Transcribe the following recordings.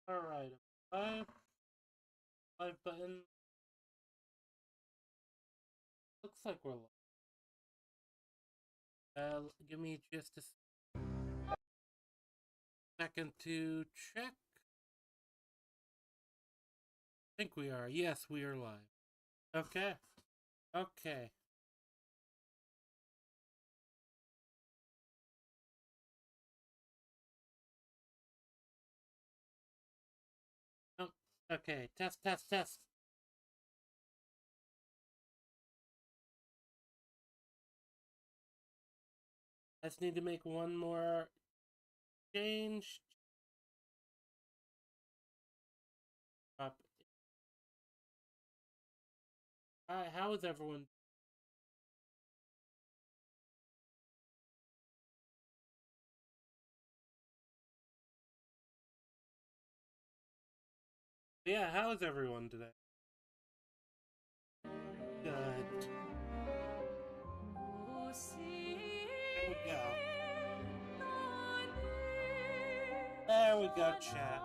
Alright, live button. Looks like we're live. Give me just a second to check. I think we are. Yes, we are live. Okay. Okay. Oh, okay. Test, test, test. I just need to make one more change. Up. Alright, how is everyone? Yeah, how is everyone today? Good. There we go. There we go, chat.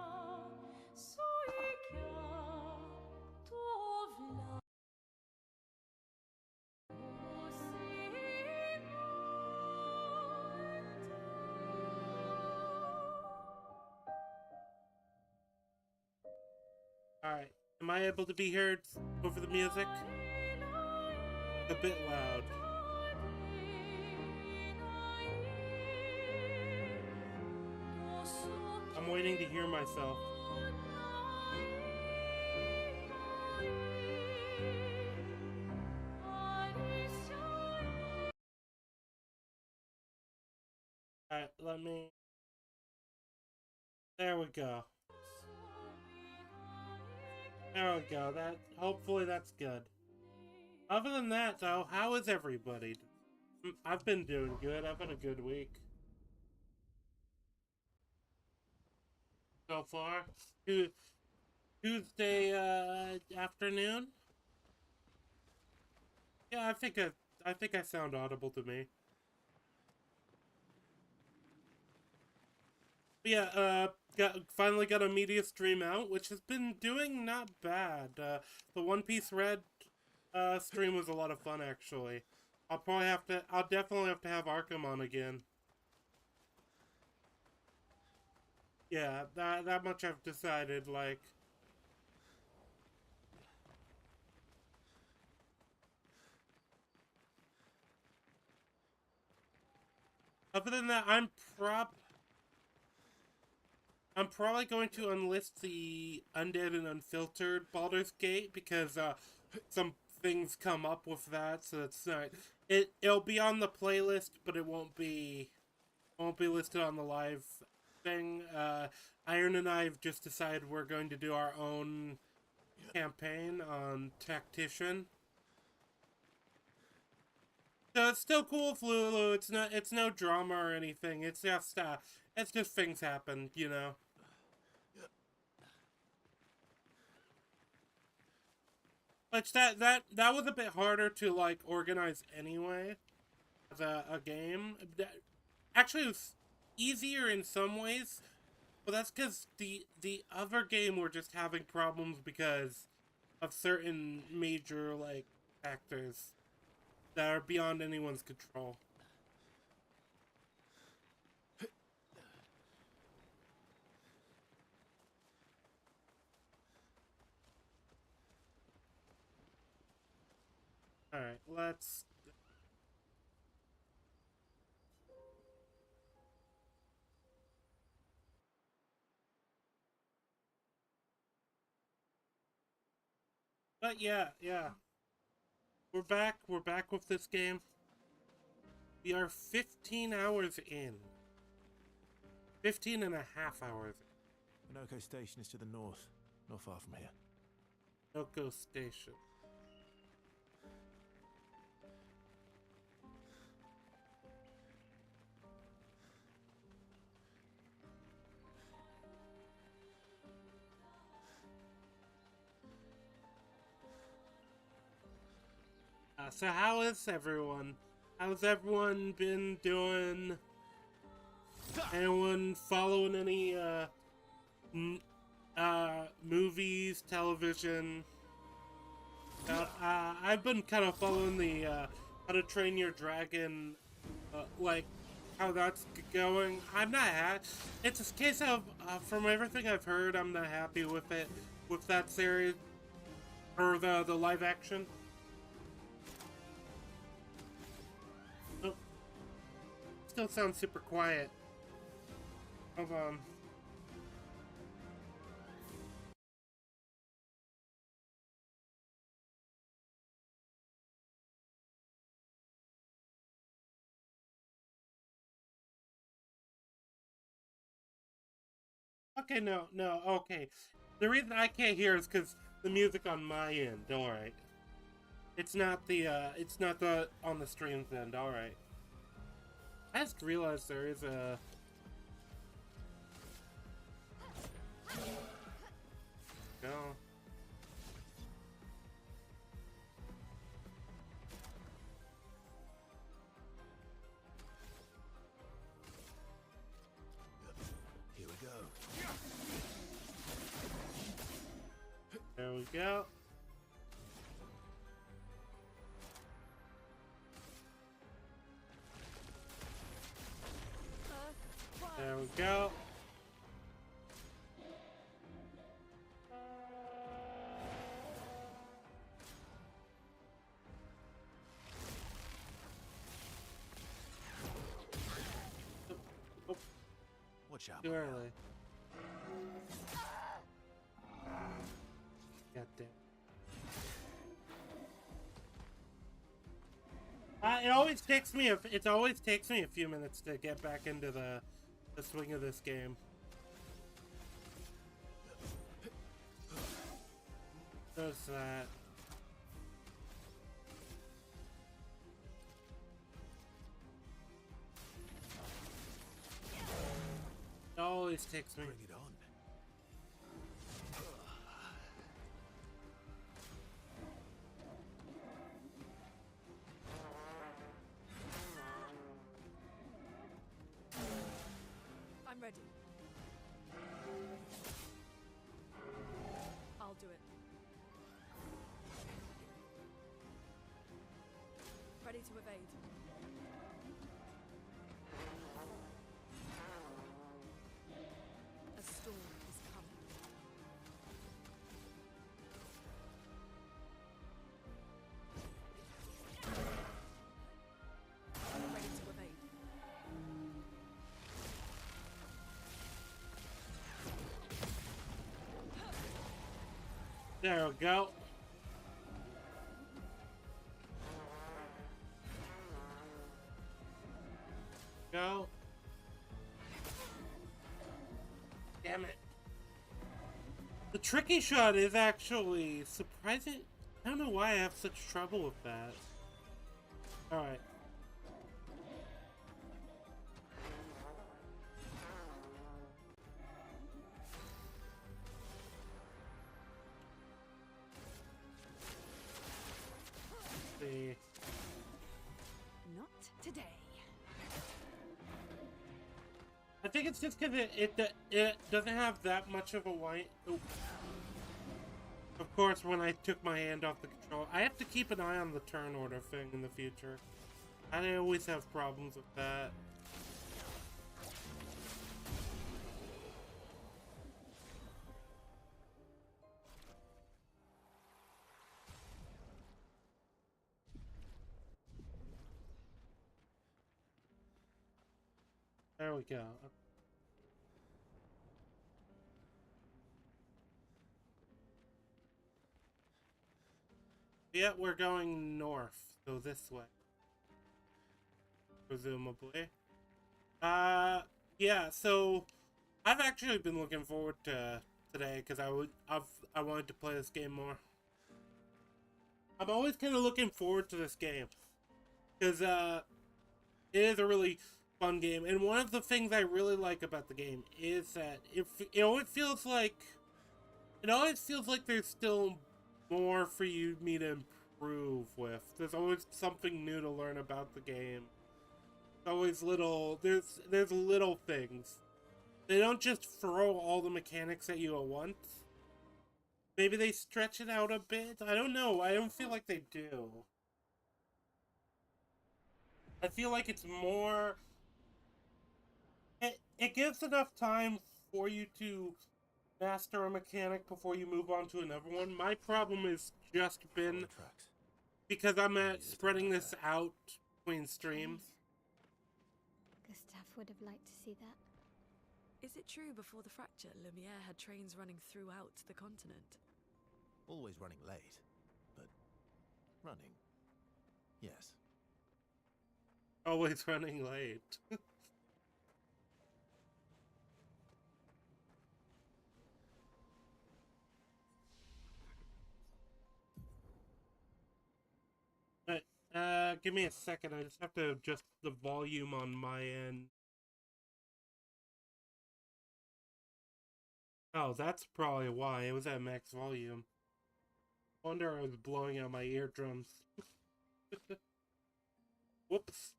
Alright. Am I able to be heard over the music? A bit loud. I'm waiting to hear myself. Alright, let me... There we go. There we go. Hopefully that's good. Other than that, though, how is everybody? I've been doing good. I've had a good week. So far. Tuesday afternoon? Yeah, I think I sound audible to me. But yeah, finally got a media stream out, which has been doing not bad. The One Piece Red stream was a lot of fun, actually. I'll definitely have to have Arkham on again. Yeah, that much I've decided, like... Other than that, I'm probably going to enlist the Undead and Unfiltered Baldur's Gate, because, some things come up with that, so it's not... It'll be on the playlist, but it won't be listed on the live thing. Iron and I have just decided we're going to do our own campaign on Tactician. So it's still cool, Flulu. It's no drama or anything. It's just things happen, you know. Which that was a bit harder to like organize anyway as a game. Actually, it was easier in some ways, but that's because the other game were just having problems because of certain major like factors that are beyond anyone's control. Alright, let's... But yeah. We're back with this game. We are 15 hours in. 15 and a half hours in. Minoko Station is to the north, not far from here. Minoko Station. So how is everyone? How's everyone been doing? Anyone following any movies, television. I've been kind of following the How to Train Your Dragon, like how that's going. I'm not happy. It's a case of from everything I've heard, I'm not happy with it, with that series or the live action. Oh, still sounds super quiet. Hold on. Okay, no, okay. The reason I can't hear is because the music on my end. All right, it's not the on the stream's end. All right. I just realized there is a. No. Here we go. There we go. There we go. Oh, Watch out. too early. God damn. It always takes me a few minutes to get back into the swing of this game. Does that? It always takes me. Bring it on. I'm ready. I'll do it. Ready to evade. A storm is coming. Ready to evade. There we go. Go. Damn it. The tricky shot is actually surprising. I don't know why I have such trouble with that. Alright. See. Not today. I think it's just because it doesn't have that much of a white. Oh. Of course, when I took my hand off the control, I have to keep an eye on the turn order thing in the future. I always have problems with that. There we go. Yeah, we're going north, so this way. Presumably. Yeah, so I've actually been looking forward to today because I wanted to play this game more. I'm always kind of looking forward to this game because it is a really fun game, and one of the things I really like about the game is that it always feels like there's still more for me to improve with. There's always something new to learn about the game. Always there's little things. They don't just throw all the mechanics at you at once. Maybe they stretch it out a bit. I don't know. I don't feel like they do. I feel like it's more... It gives enough time for you to master a mechanic before you move on to another one. My problem has just been because I'm spreading this out between streams. Gustav would have liked to see that. Is it true before the fracture, Lumiere had trains running throughout the continent? Always running late, but running. Yes. Always running late. Give me a second. I just have to adjust the volume on my end. Oh, that's probably why. It was at max volume. Wonder I was blowing out my eardrums. Whoops.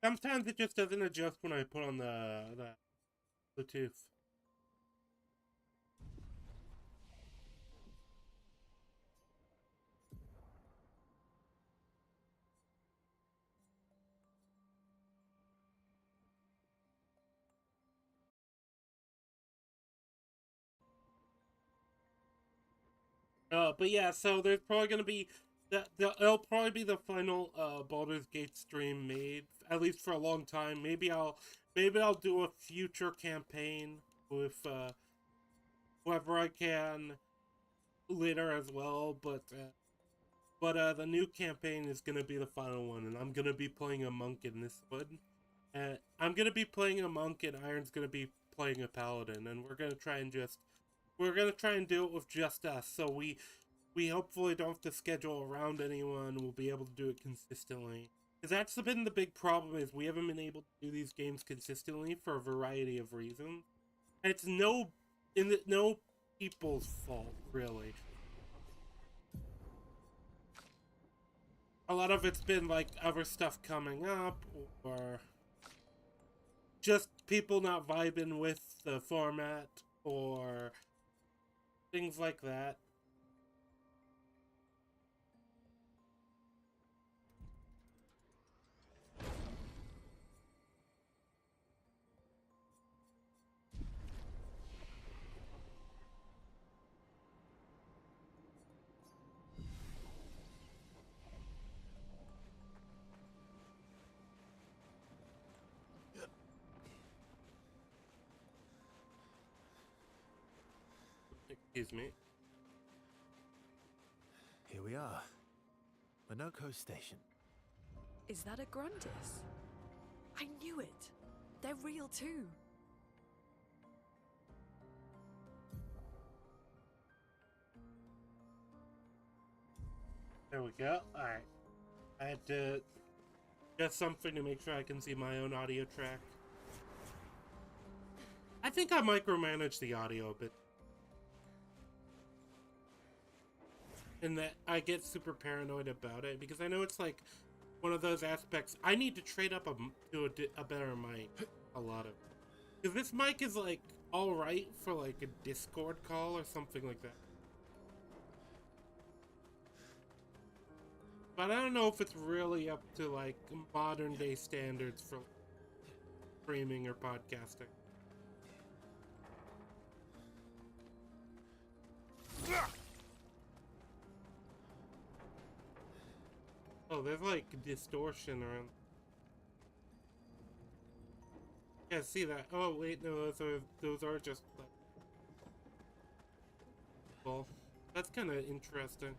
Sometimes it just doesn't adjust when I put on the Bluetooth. But yeah, so there's probably gonna be it'll probably be the final Baldur's Gate stream made, at least for a long time. Maybe I'll do a future campaign with whoever I can later as well. But the new campaign is gonna be the final one, and I'm gonna be playing a monk in this one. I'm gonna be playing a monk, and Iron's gonna be playing a paladin, and we're gonna try and do it with just us, so we hopefully don't have to schedule around anyone. We'll be able to do it consistently. Because that's been the big problem, is we haven't been able to do these games consistently for a variety of reasons. And it's no people's fault, really. A lot of it's been like other stuff coming up, or just people not vibing with the format, or things like that. Excuse me. Here we are. Minoko Station. Is that a Grundis? I knew it! They're real too! There we go. Alright. I had to get something to make sure I can see my own audio track. I think I micromanage the audio a bit. And that I get super paranoid about it, because I know it's like one of those aspects. I need to trade up to a better mic. A lot of. Because this mic is like alright for like a Discord call or something like that. But I don't know if it's really up to like modern day standards for streaming or podcasting. Oh, there's like distortion around. Yeah, see that? Oh wait, no, those are just like. Well, that's kind of interesting.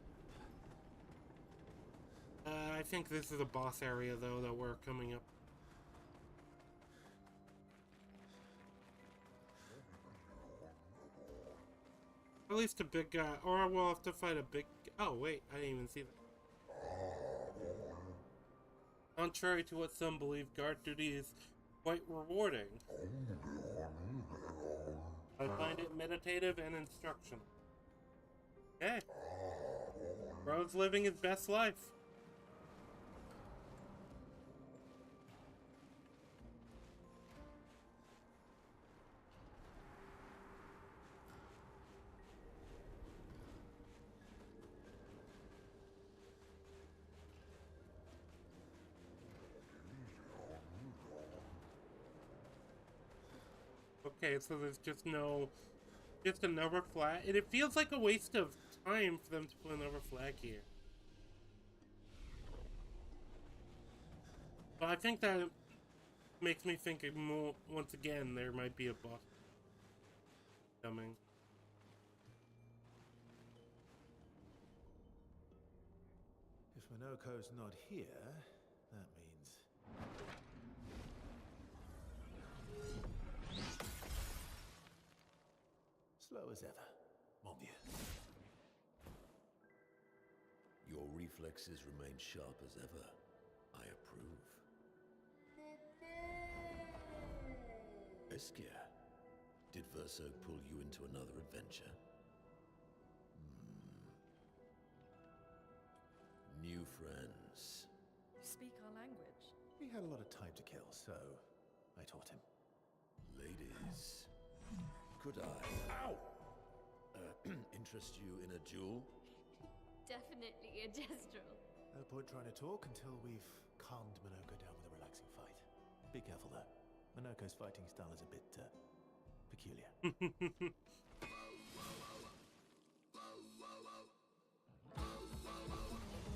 I think this is a boss area though that we're coming up. At least a big guy, or we'll have to fight a big. Oh wait, I didn't even see that. Contrary to what some believe, guard duty is quite rewarding. I find it meditative and instructional. Okay. Bro's living his best life. okay, so there's just another flag, and it feels like a waste of time for them to put another flag here. But I think that makes me think more, once again, there might be a boss coming. If Minoko's not here, that means... slow as ever, mon vieux. Your reflexes remain sharp as ever. I approve. Obscur, did Verso pull you into another adventure? New friends. Speak our language. He had a lot of time to kill, so I taught him. Ladies, could I, interest you in a duel? Definitely a gestural. No point trying to talk until we've calmed Minoko down with a relaxing fight. Be careful though. Minoko's fighting style is a bit, peculiar.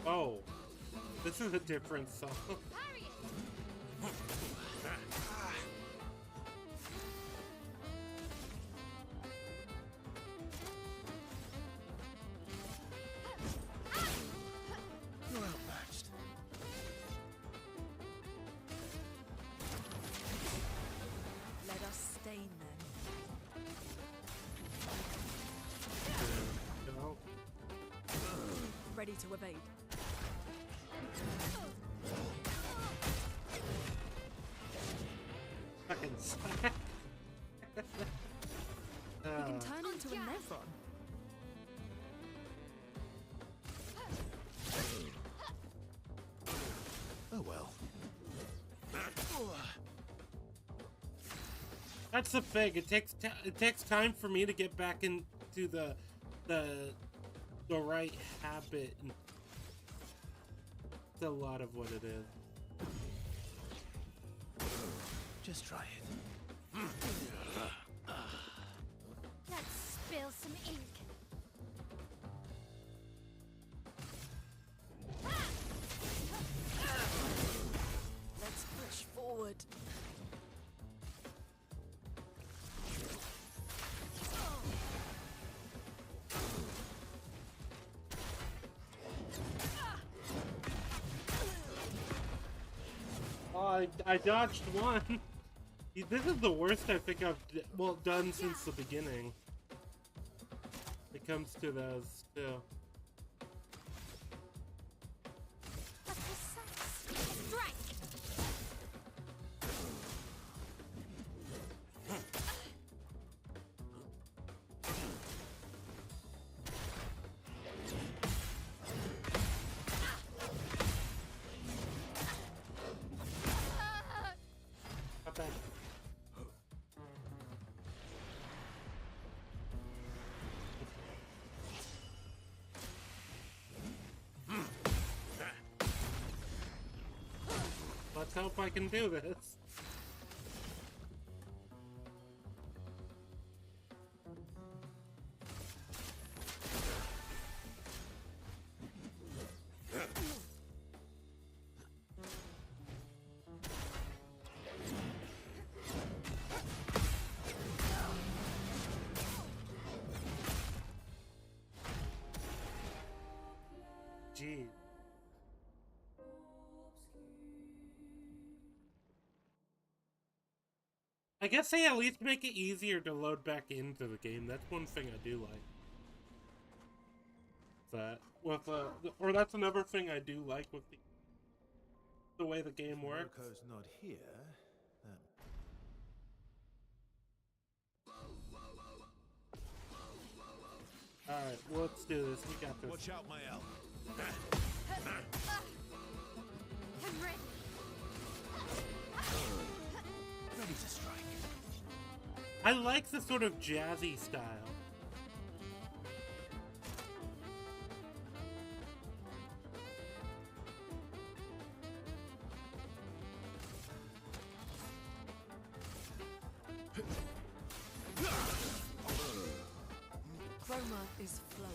Oh, this is a different song. You're outmatched. Let us stain them. No. Ready to evade. Fucking We can turn into a Nevron. Oh well. That's the thing. It takes time for me to get back into the right habit. And it's a lot of what it is. Just try it. Let's spill some ink. Let's push forward. Oh, I dodged one. This is the worst I think I've done since the beginning. It comes to those too. A precise strike. Not bad. Let's hope I can do this. Gee. I guess they at least make it easier to load back into the game. That's one thing I do like. That with or that's another thing I do like with the way the game works. Minoko's not here. All right, well, let's do this. We got this. Watch out, my elf. I'm ready. Ready to strike. I like the sort of jazzy style. aroma is flowing.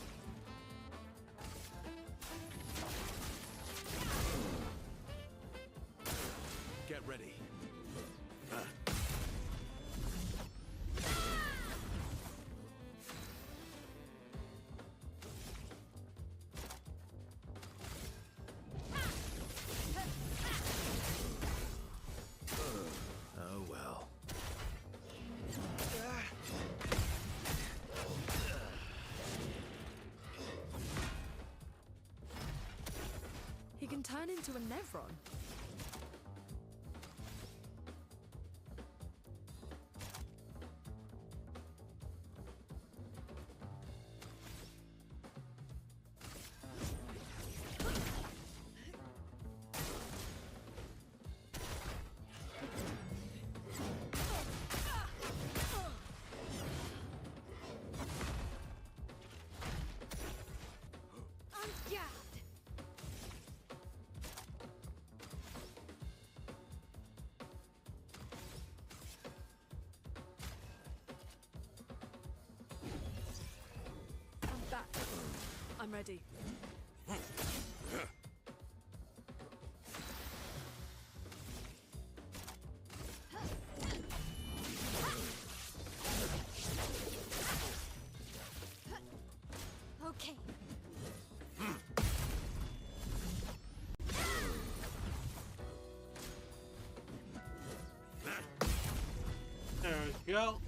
Get ready. Oh well. He can turn into a Nevron. I'm ready. Okay. There we go.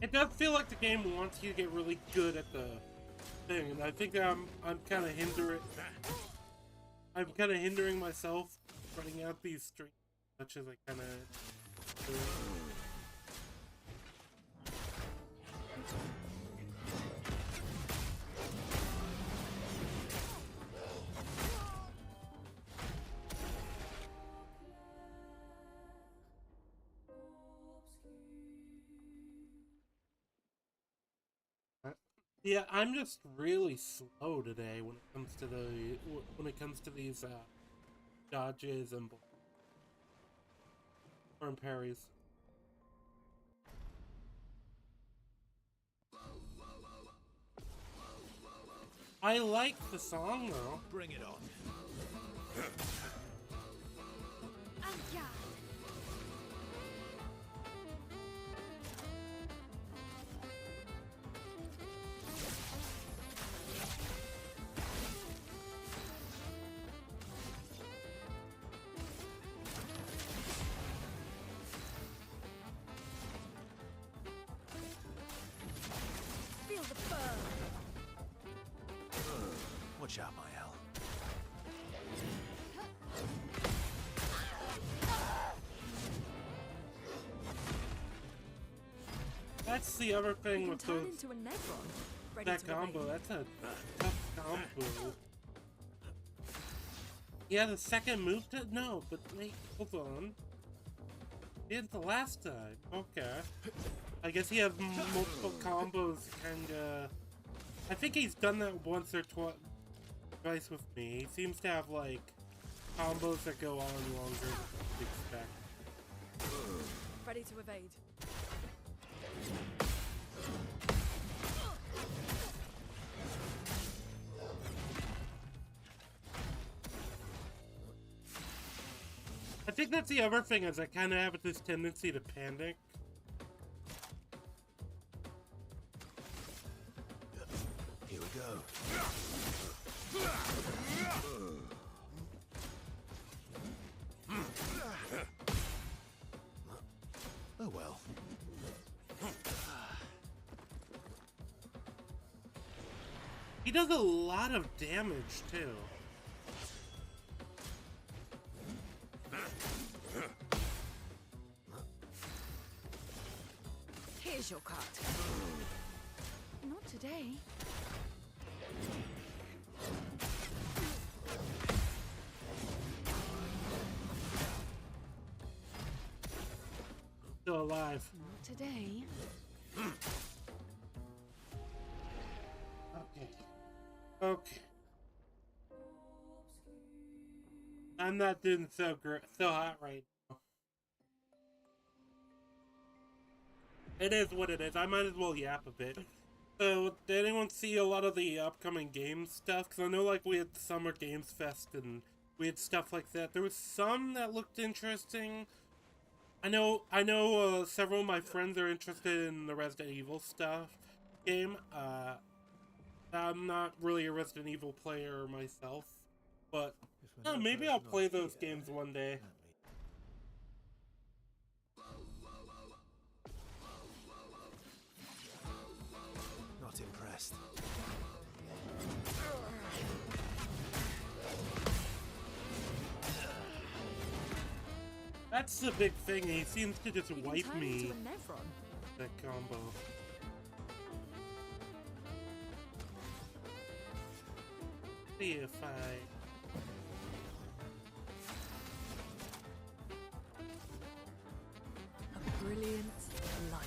It does feel like the game wants you to get really good at the thing, and I think I'm kind of hindering myself running out these strings as much as I kind of do. Yeah, I'm just really slow today when it comes to these dodges and parries. I like the song though. Bring it on. Feel the burn. Watch out, my Al. That's the other He thing can with turn those, into a Nevron. Ready that to combo. evade. That's a tough combo. Yeah, the second move to no, but wait, hold on. Did the last time? Okay. I guess he has multiple combos, and I think he's done that once or twice with me. He seems to have like combos that go on longer than you'd expect. Ready to evade. I think that's the other thing, is I kind of have this tendency to panic. Here we go. Oh well. He does a lot of damage too. Here's your card. Not today. still alive. Not today. Okay. Okay. I'm not doing so great, so hot right now. It is what it is. I might as well yap a bit. So, did anyone see a lot of the upcoming games stuff? Because I know, like, we had Summer Games Fest and we had stuff like that. There was some that looked interesting. I know, several of my friends are interested in the Resident Evil stuff game. I'm not really a Resident Evil player myself, but maybe I'll play those games one day. Not impressed. That's the big thing. He seems to just You can wipe turn me. into a Nevron. That combo. See if I. A brilliant light.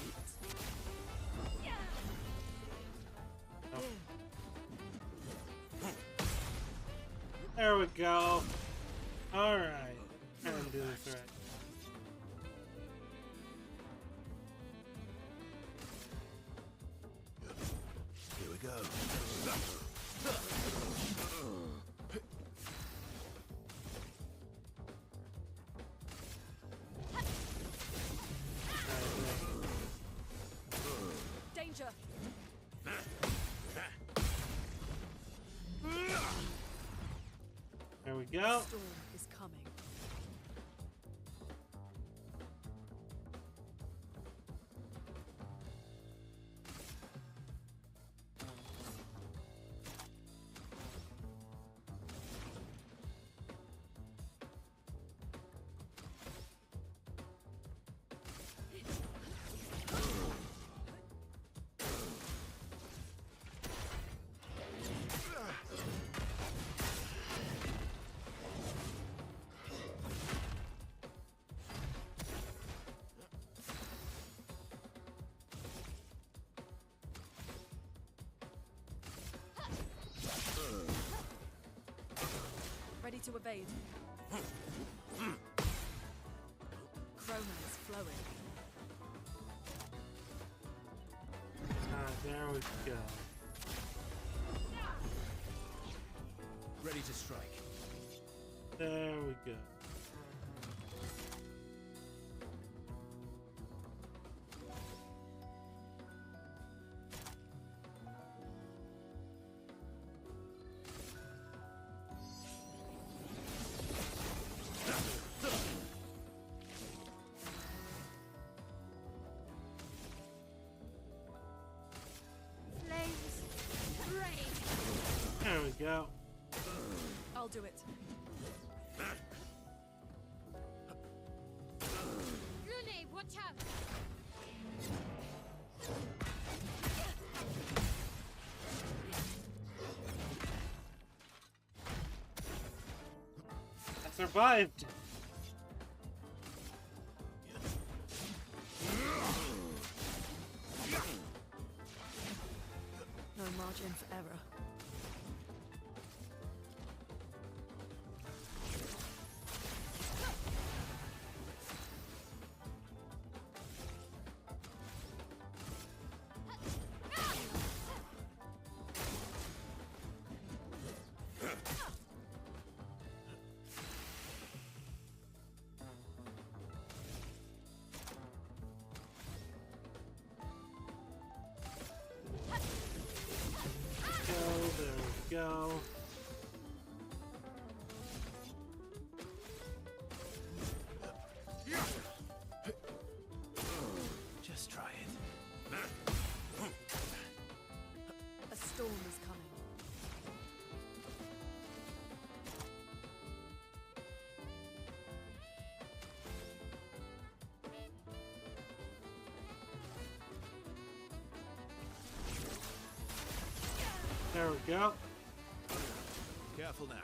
There we go. Alright. I'm gonna do this right. Here we go. Danger! There we go. Storm is coming. Ready to evade. Chroma is flowing. There we go. Ready to strike. There we go. There we go. I'll do it. Rune, watch out! I survived. No margin for error. Go. Just try it. A storm is coming. There we go. Careful now.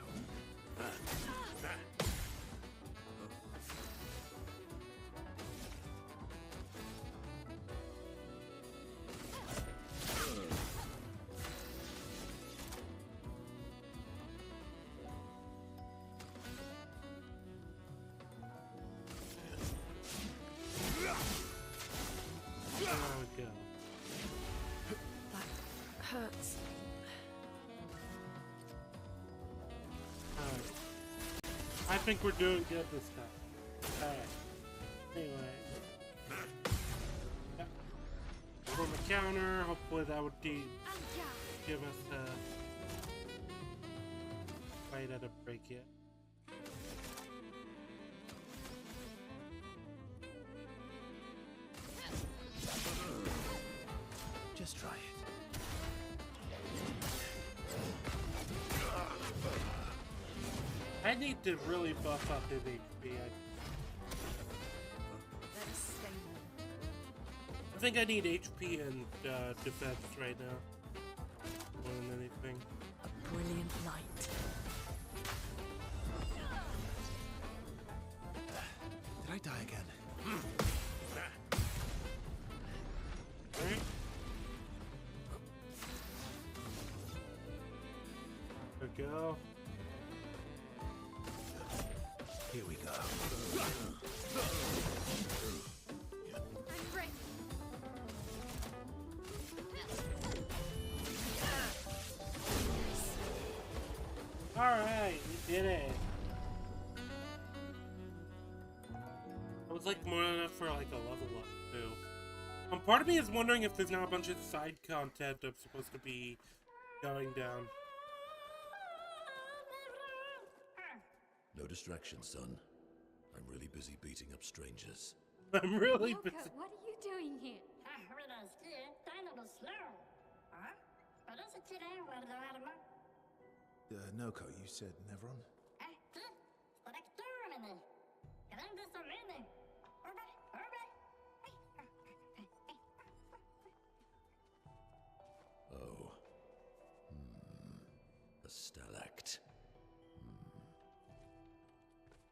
I think we're doing good this time. Alright. Anyway. Yeah. From the counter, hopefully that would give us a fight at a break yet. Just try it. I need to really buff up his HP. I think I need HP and defense right now. More than anything. A brilliant light. Did I die again? Right? There we go. Here we go. Alright, we did it. That was like more than enough for like a level up too. Part of me is wondering if there's now a bunch of side content I'm supposed to be going down. No distraction, son. I'm really busy beating up strangers. I'm really Yoka, busy. what are you doing here? Noko, you said Nevron? Oh. A stalact.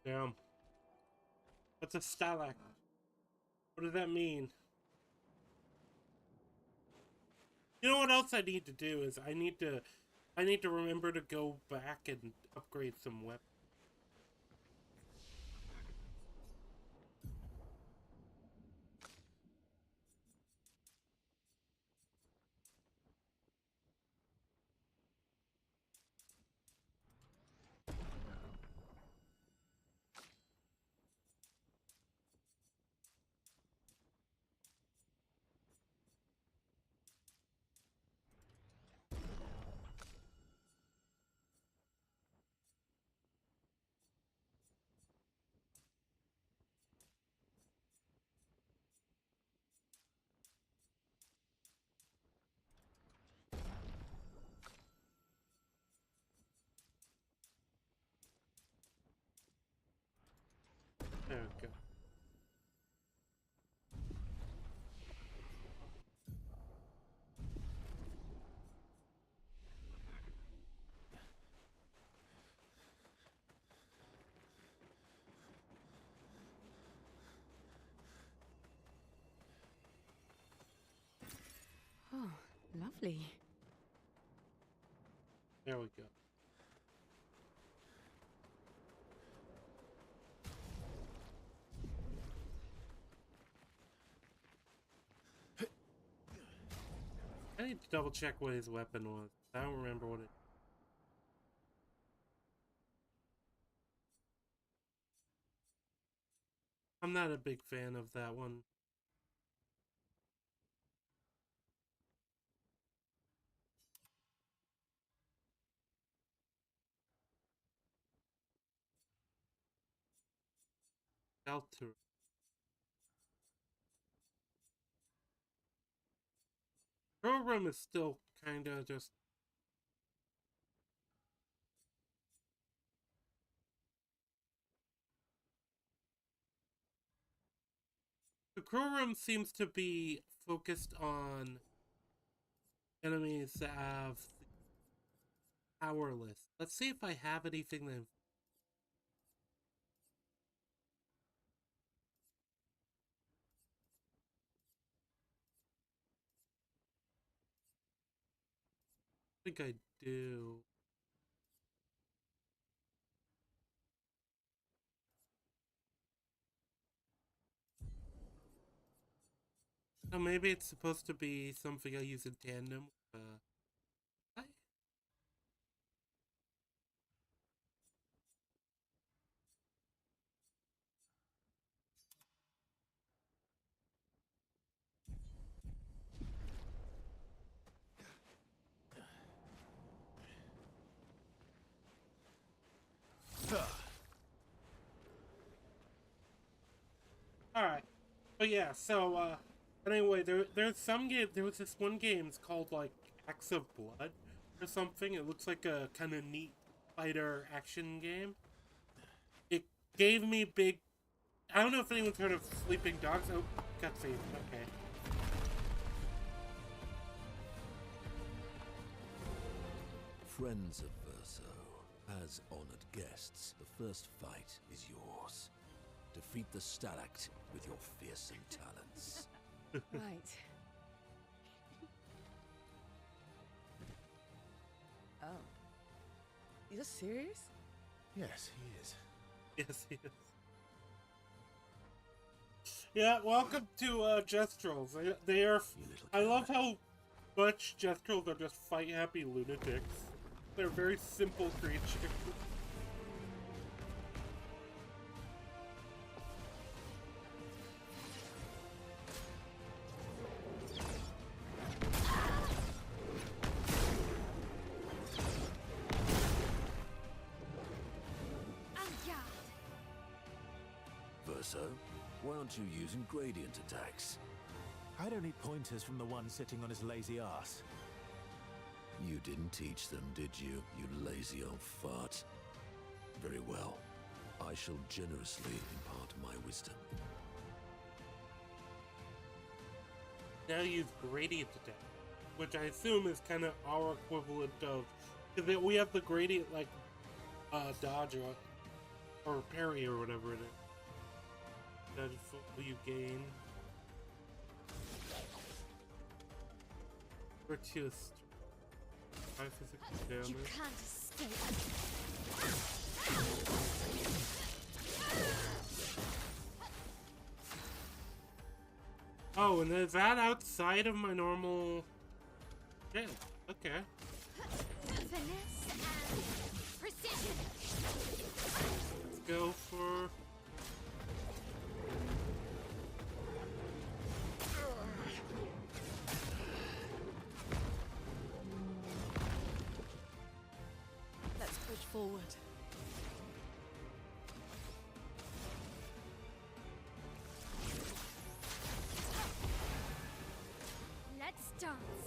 Damn. What's a stalact? What does that mean? You know what else I need to do is I need to remember to go back and upgrade some weapons. There we go. Oh, lovely. There we go. I need to double check what his weapon was. I don't remember what it. I'm not a big fan of that one. Baldur. Program is still kinda just. The crew room seems to be focused on enemies that have powerless. Let's see if I have anything that. I think I do. So maybe it's supposed to be something I use in tandem with But yeah, so anyway, there's some game. There was this one game. It's called like Acts of Blood or something. It looks like a kind of neat fighter action game. It gave me big. I don't know if anyone's heard of Sleeping Dogs. Oh, cutscene. Okay. Friends of Verso, as honored guests, the first fight is yours. Defeat the Stalact with your fearsome talents. Right. Oh. You're serious? Yes, he is. Yes, yes. Yeah, welcome to Gestrels. They are. You little I love coward. how much Gestrels are just fight happy lunatics. They're very simple creatures. Verso, why aren't you using gradient attacks? I don't need pointers from the one sitting on his lazy ass. You didn't teach them, did you, you lazy old fart? Very well. I shall generously impart my wisdom. Now use gradient attack, which I assume is kind of our equivalent of, because we have the gradient like dodge or parry or whatever it is. That is what you gain. Virtuous. 5 physical You damage. can't escape. Oh, and is that outside of my normal? Yeah. Okay. Finesse and precision. Let's go for. Let's push forward. Let's dance.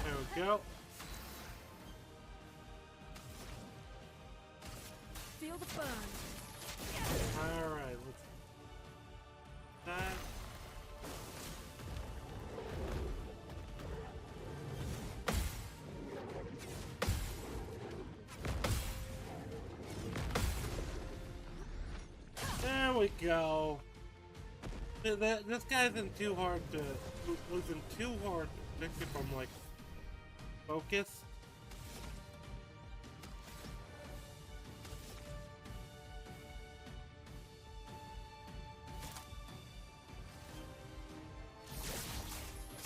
There we go. Feel the burn. All right. Let's. That. There we go. This guy isn't too hard to. Wasn't too hard to pick if I'm like focused.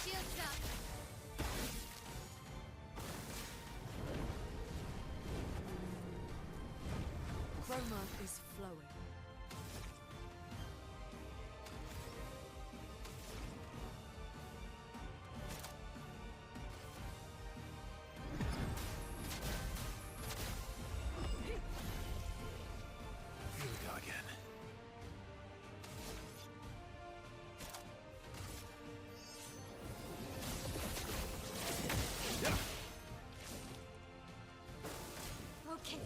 Shields up. Chroma is flowing. Here we go again. Okay.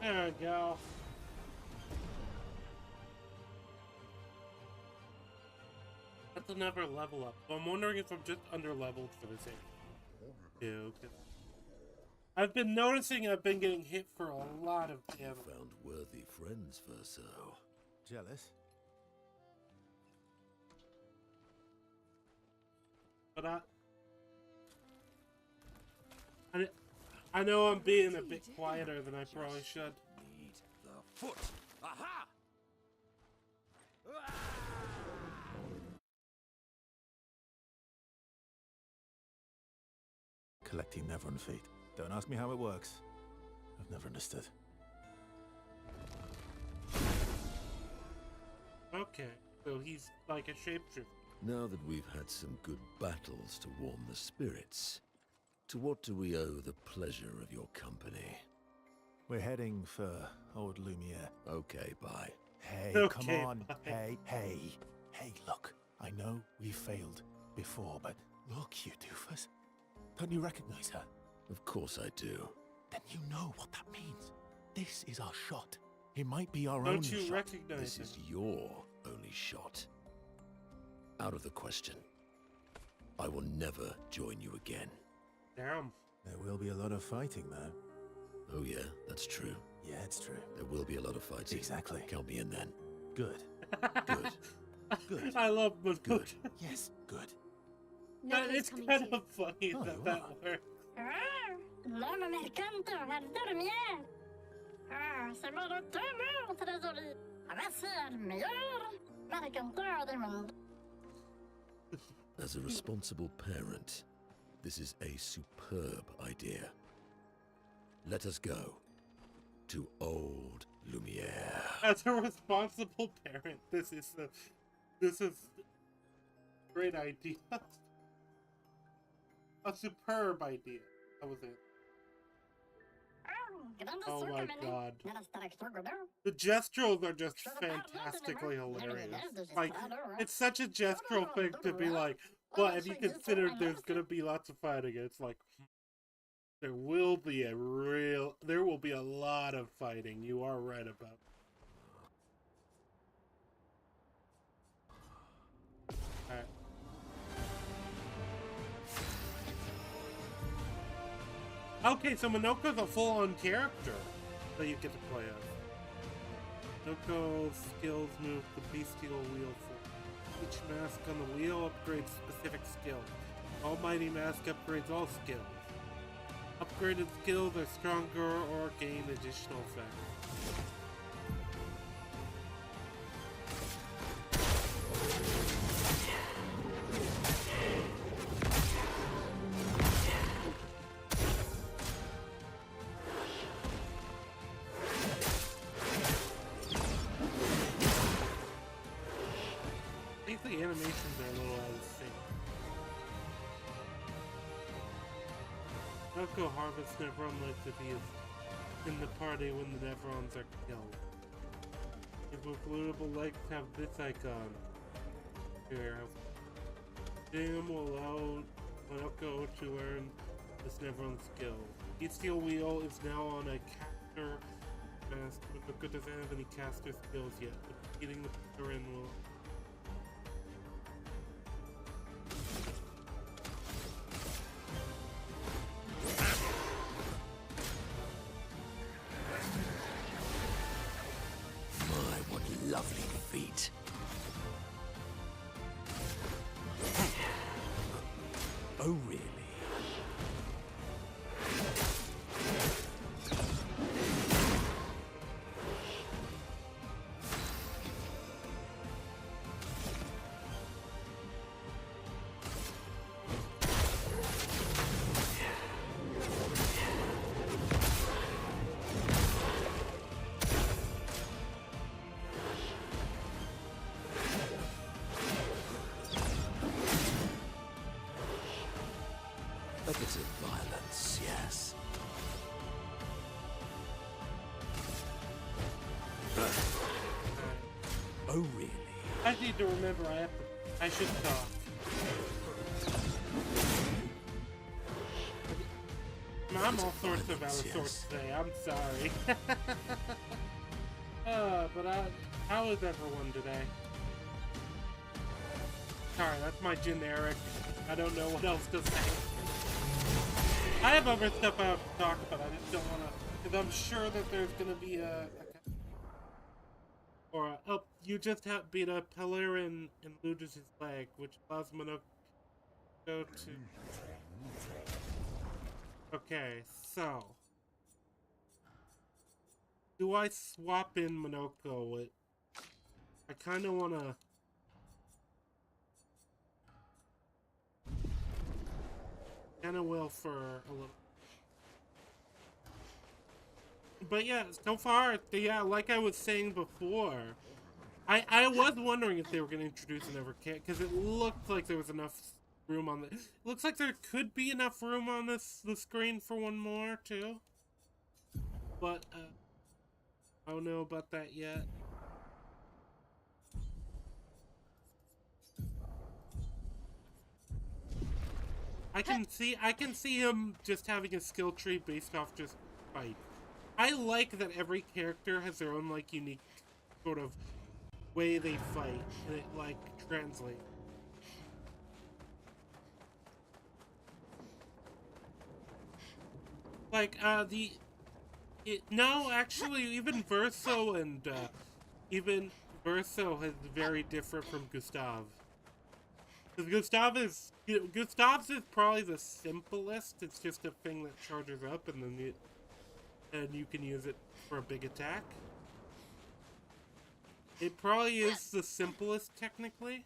There we go. That's another level up. I'm wondering if I'm just under leveled for this area. Ew, 'cause I've been noticing I've been getting hit for a lot of You damage. found worthy friends, Verso. Jealous? But I know I'm being a bit quieter than I probably should. Need the foot. Aha! Collecting Neverun feet. Don't ask me how it works. I've never understood. Okay, so he's like a shapeshifter. Now that we've had some good battles to warm the spirits, to what do we owe the pleasure of your company? We're heading for old Lumiere. Okay, bye. Hey, Okay, come on. bye. Hey, look. I know we failed before, but look, you doofus. Don't you recognize her? Of course I do. Then you know what that means. This is our shot. It might be our only Don't you shot. recognize This him? is your only shot. Out of the question. I will never join you again. Damn. There will be a lot of fighting, though. Oh yeah, that's true. Yeah, it's true. There will be a lot of fighting. Exactly. Count me in then. Good. Good. Good. I love Manuka. Good. Yes, good. But Nobody's it's coming kind to you. of funny Oh, that you that are. works. L'homme mercanto har dormir. C'est mon retour, trésorier. Voici le meilleur mercanteur du monde. As a responsible parent, this is a superb idea. Let us go to old Lumiere. As a responsible parent, this is a great idea. A superb idea. That was it. Oh my god. The gesturals are just fantastically hilarious. Like, it's such a gestural thing to be like, well, have you considered there's gonna be lots of fighting? It's like, there will be a lot of fighting. You are right about Alright. Okay, so Minoko's a full-on character that you get to play as. Minoko's skills move the bestial wheel for each mask on the wheel upgrades specific skills. Almighty Mask upgrades all skills. Upgraded skills are stronger or gain additional effects. I think the animations are a little out of sync. Noko harvests Nevron like to be in the party when the Nevrons are killed. If lootable legs have this icon. Here. Jam will allow Monoko to earn this Nevron skill. Bestial Wheel is now on a caster mask, but Monoko doesn't have any caster skills yet. But getting the picture in will. My, what lovely feet. Oh, really? A bit of violence, yes. Oh, really? I need to remember I should talk. I'm all sorts of out of sorts today. I'm sorry. How is everyone today? Sorry, that's my generic. I don't know what else to say. I have other stuff I have to talk about. I just don't want to, because I'm sure that there's gonna be you just have beat a Pelerin and Ludus' leg, which allows Monoko to. Okay, so do I swap in Monoko with? I kind of want to. Kind of will for a little. But yeah, so far, yeah, like I was saying before, I was wondering if they were going to introduce another character, because it looked like there was enough room on the... It looks like there could be enough room on the screen for one more, too. But, I don't know about that yet. I can see him just having a skill tree based off just fight. I like that every character has their own, like, unique sort of way they fight, and it, like, translates. Like, no, actually, even Verso and, even Verso is very different from Gustav. Because Gustav's is probably the simplest. It's just a thing that charges up, and then you can use it for a big attack. It probably is the simplest, technically.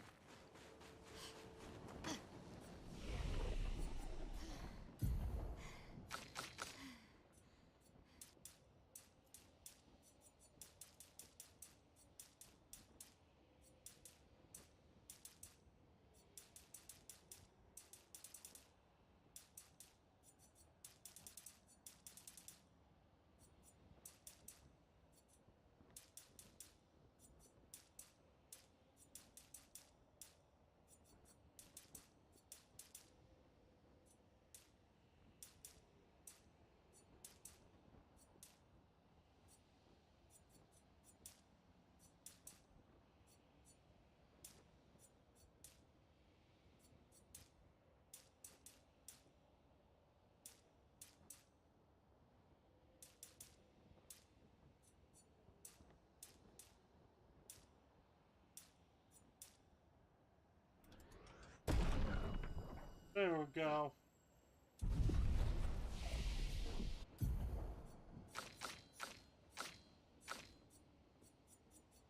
There we go.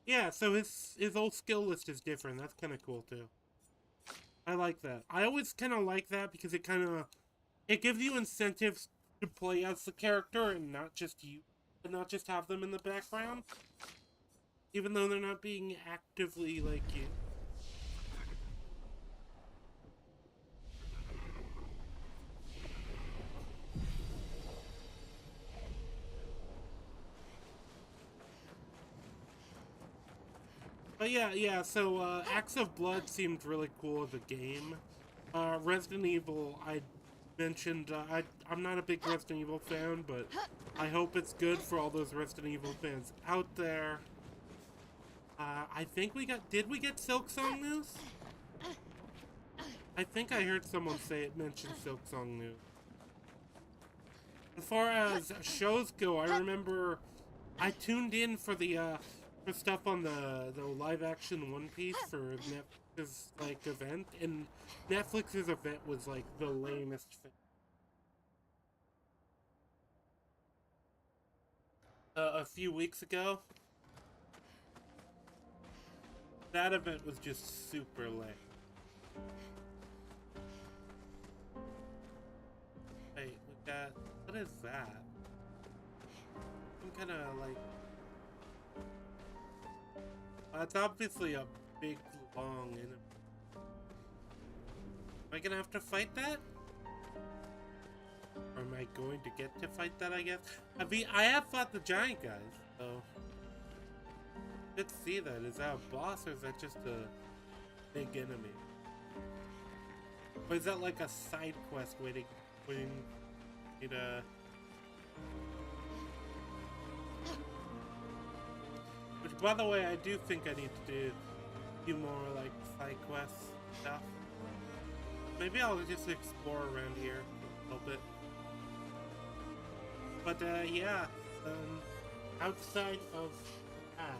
Yeah, so his old skill list is different. That's kind of cool too. I like that. I always kind of like that because it gives you incentives to play as the character and not just you, and not just have them in the background, even though they're not being actively like you. But yeah, so Acts of Blood seemed really cool as a game. Resident Evil, I mentioned, I'm not a big Resident Evil fan, but I hope it's good for all those Resident Evil fans out there. I think did we get Silksong news? I think I heard someone say it mentioned Silksong news. As far as shows go, I remember I tuned in for for stuff on the live action One Piece for Netflix's like event, and Netflix's event was like the lamest thing. A few weeks ago, that event was just super lame. Hey, look at what is that? Some kind of like. It's obviously a big, long enemy. Am I gonna have to fight that? Or am I going to get to fight that, I guess? I have fought the giant guys, so... Let's see that. Is that a boss, or is that just a big enemy? Or is that like a side quest waiting me to... Which, by the way, I do think I need to do a few more, like, side quest stuff. Maybe I'll just explore around here a little bit. But, yeah, outside of that,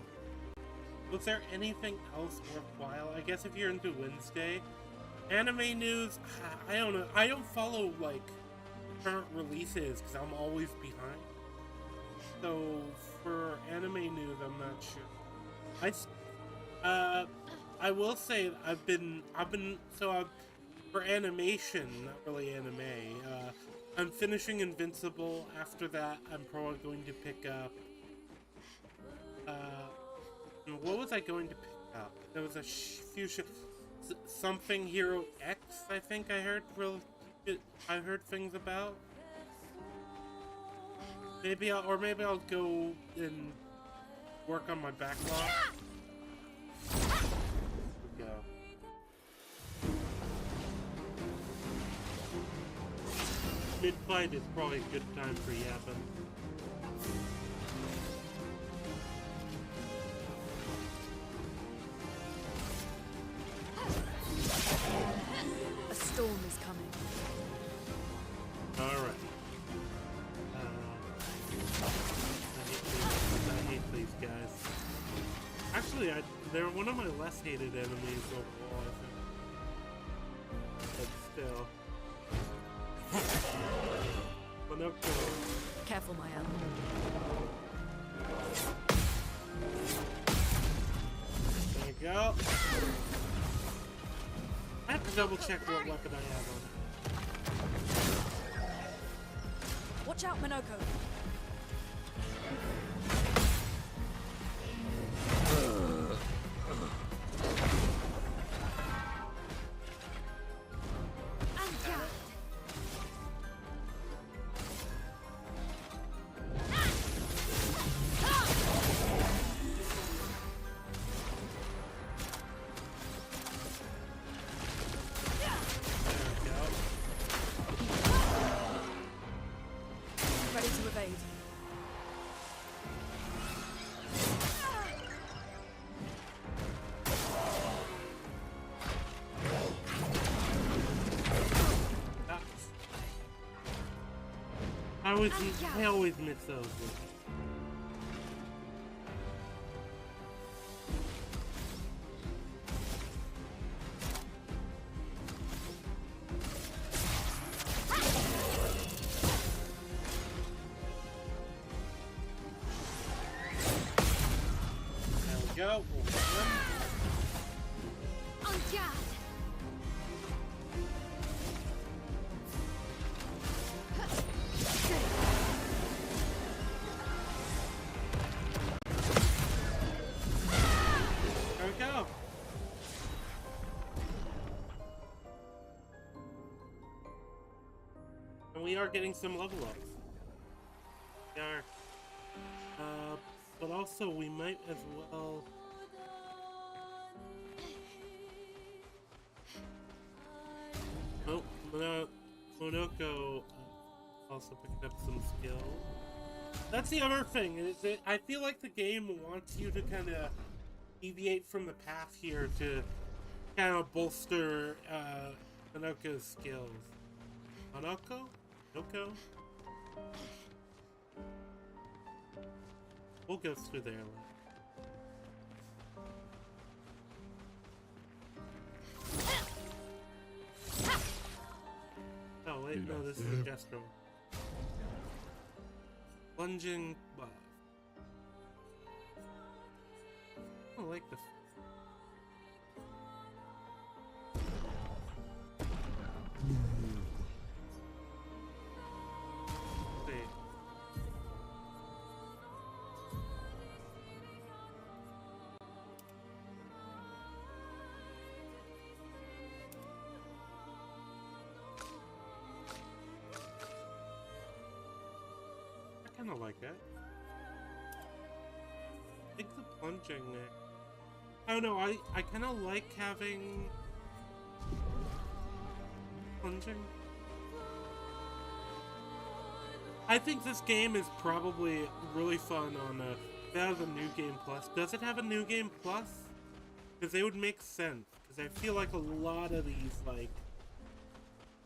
was there anything else worthwhile? I guess if you're into Wednesday, anime news, I don't know. I don't follow, like, current releases, because I'm always behind. So, for anime news, I'm not sure. I will say for animation, not really anime, I'm finishing Invincible. After that, I'm probably going to pick up, And what was I going to pick up? There was a few something Hero X, I think I heard things about. Maybe I'll go and work on my backlog. There we go. Mid-fight is probably a good time for yapping. A storm is coming. Alright. I hate these guys. Actually, they're one of my less hated enemies overall, I think. But still. Bonjour. Careful, my animal. There you go. I have to double check what weapon I have on. Watch out, Minoko. Ready to evade. I always miss those. There we go. On guard. There we go. And we are getting some level ups. We are. But also we might as well. Oh, Monoko also picked up some skill. That's the other thing. Is I feel like the game wants you to kind of deviate from the path here to kind of bolster Monoko's skills. Monoko? Monoko? We'll go through there. Oh wait, no, this is a Destro. Plunging buff. I like this. See. I kind of like it. I think the plunging. I don't know. I kind of like having plunging. I think this game is probably really fun on that has a new game plus. Does it have a new game plus? Because they would make sense. Because I feel like a lot of these, like,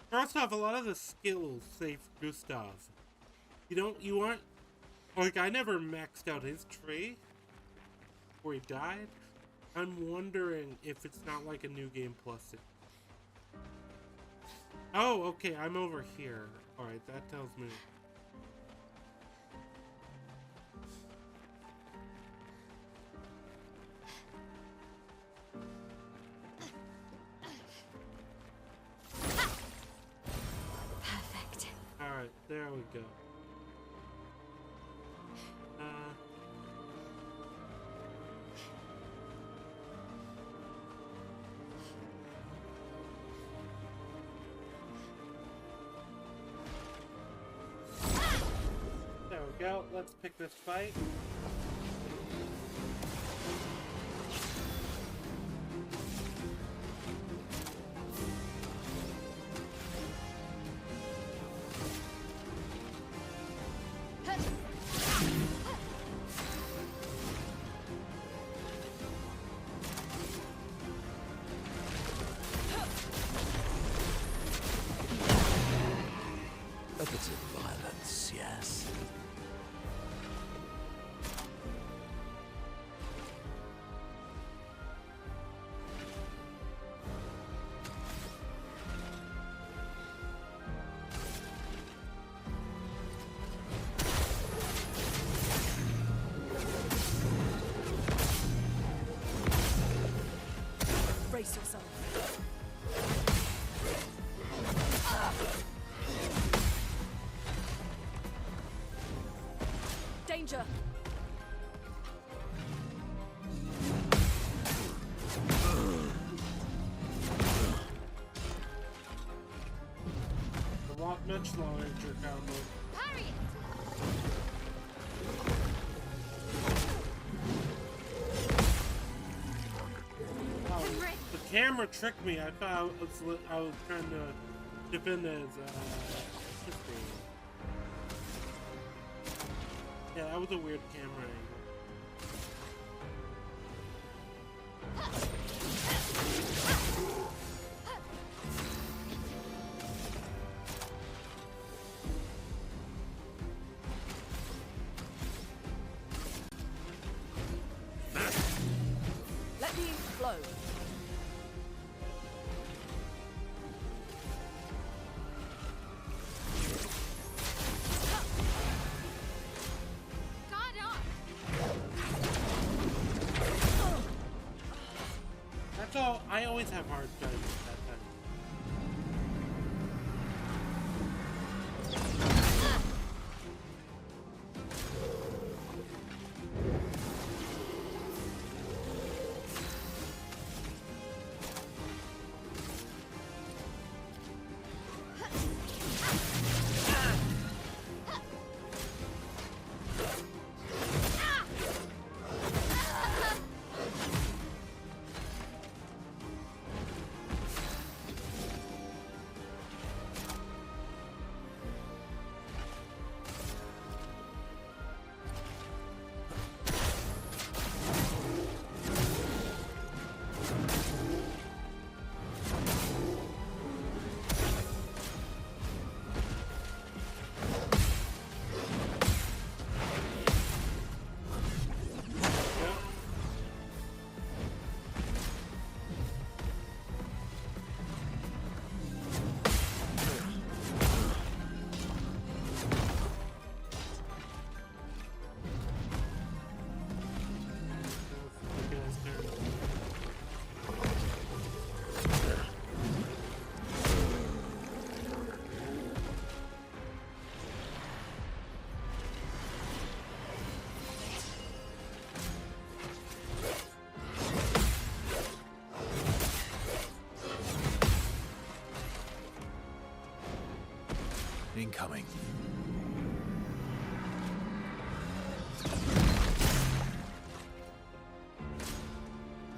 first off, a lot of the skills, say for Gustav, you aren't, like, I never maxed out his tree before he died. I'm wondering if it's not like a new game plus. Oh, okay, I'm over here. Alright, that tells me. Perfect. Alright, there we go. go. Let's pick this fight. A bit of violence, yes. Brace yourself. Danger! I want much longer combo. Parry it! Oh, the camera tricked me. I thought I was trying to defend as sister. Yeah, that was a weird camera angle. Let me flow. Guard up! That's all. I always have hard time with that time. Incoming.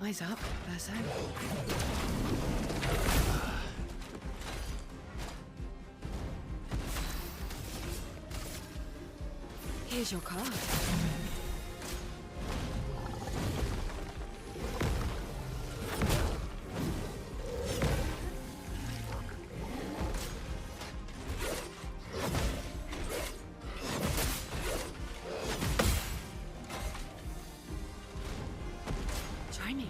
Eyes up, Verso. Here's your card. Try me.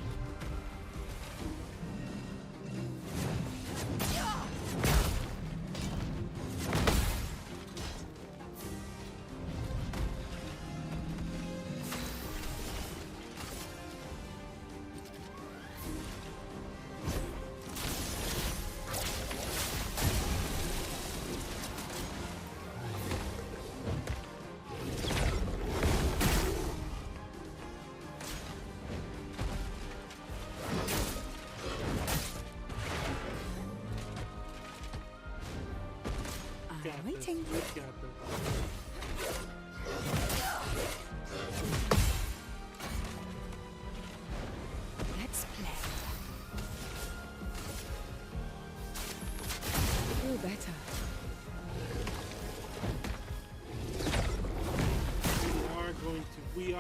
Got this. Waiting. We got this.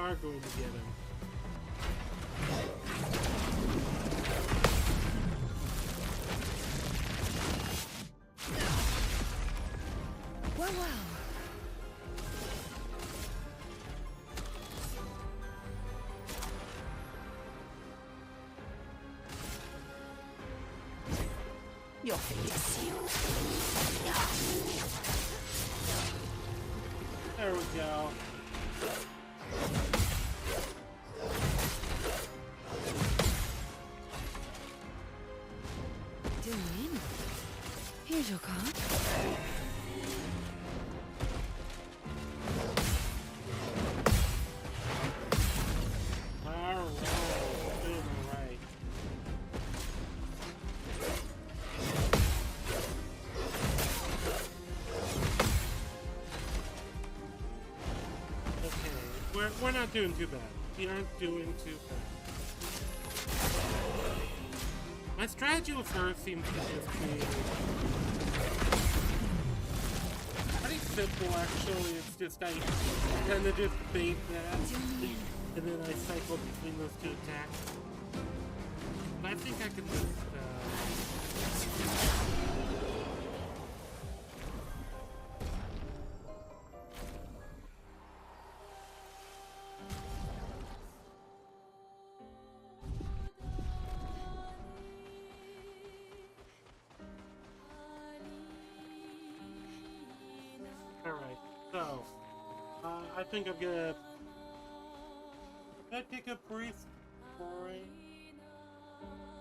are going to get him. Well, well. Your fate is sealed. There we go. Do in. Here's your card. Alright, doing alright. Okay, we're not doing too bad. We aren't doing too bad. My strategy with her seems to just be pretty simple, actually. It's just I tend to just bait that, and then I cycle between those two attacks. But I think I can just, Alright, so, I think I'm gonna take a brief break.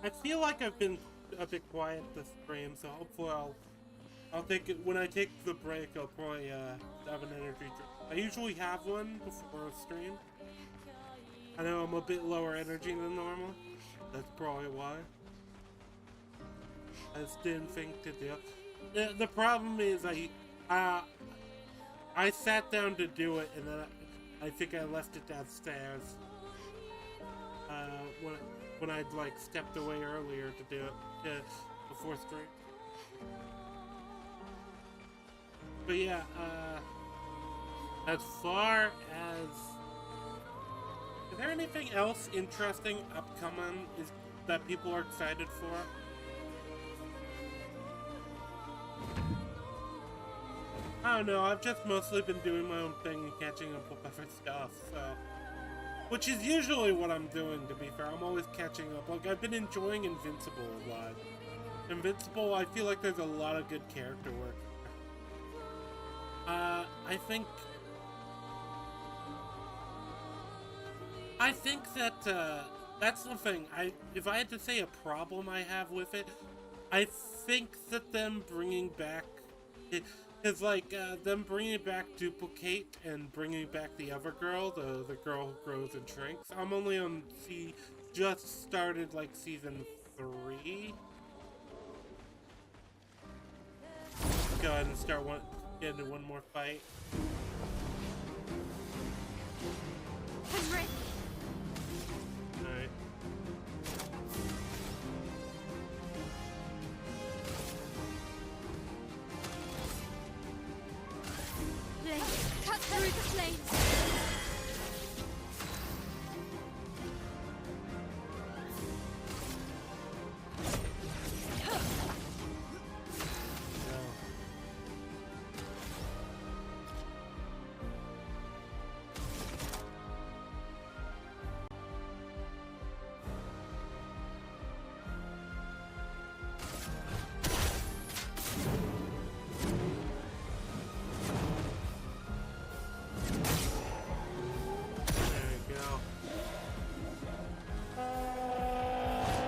I feel like I've been a bit quiet this stream, so hopefully I'll take it, when I take the break, I'll probably, have an energy drink. I usually have one before a stream. I know I'm a bit lower energy than normal. That's probably why. I just didn't think to do it. The problem is I sat down to do it, and then I think I left it downstairs. When I'd like stepped away earlier to do it before stream. But yeah, as far as, is there anything else interesting upcoming that people are excited for? I don't know, I've just mostly been doing my own thing and catching up with other stuff, so. Which is usually what I'm doing, to be fair. I'm always catching up. Like, I've been enjoying Invincible a lot. Invincible, I feel like there's a lot of good character work. I think that, that's the thing. If I had to say a problem I have with it, I think that them bringing back... Because, like, them bringing back Duplicate and bringing back the other girl, the girl who grows and shrinks. I'm only on just started, like, season 3. Go ahead and get into one more fight. Henry! Alright. Cut through the flames!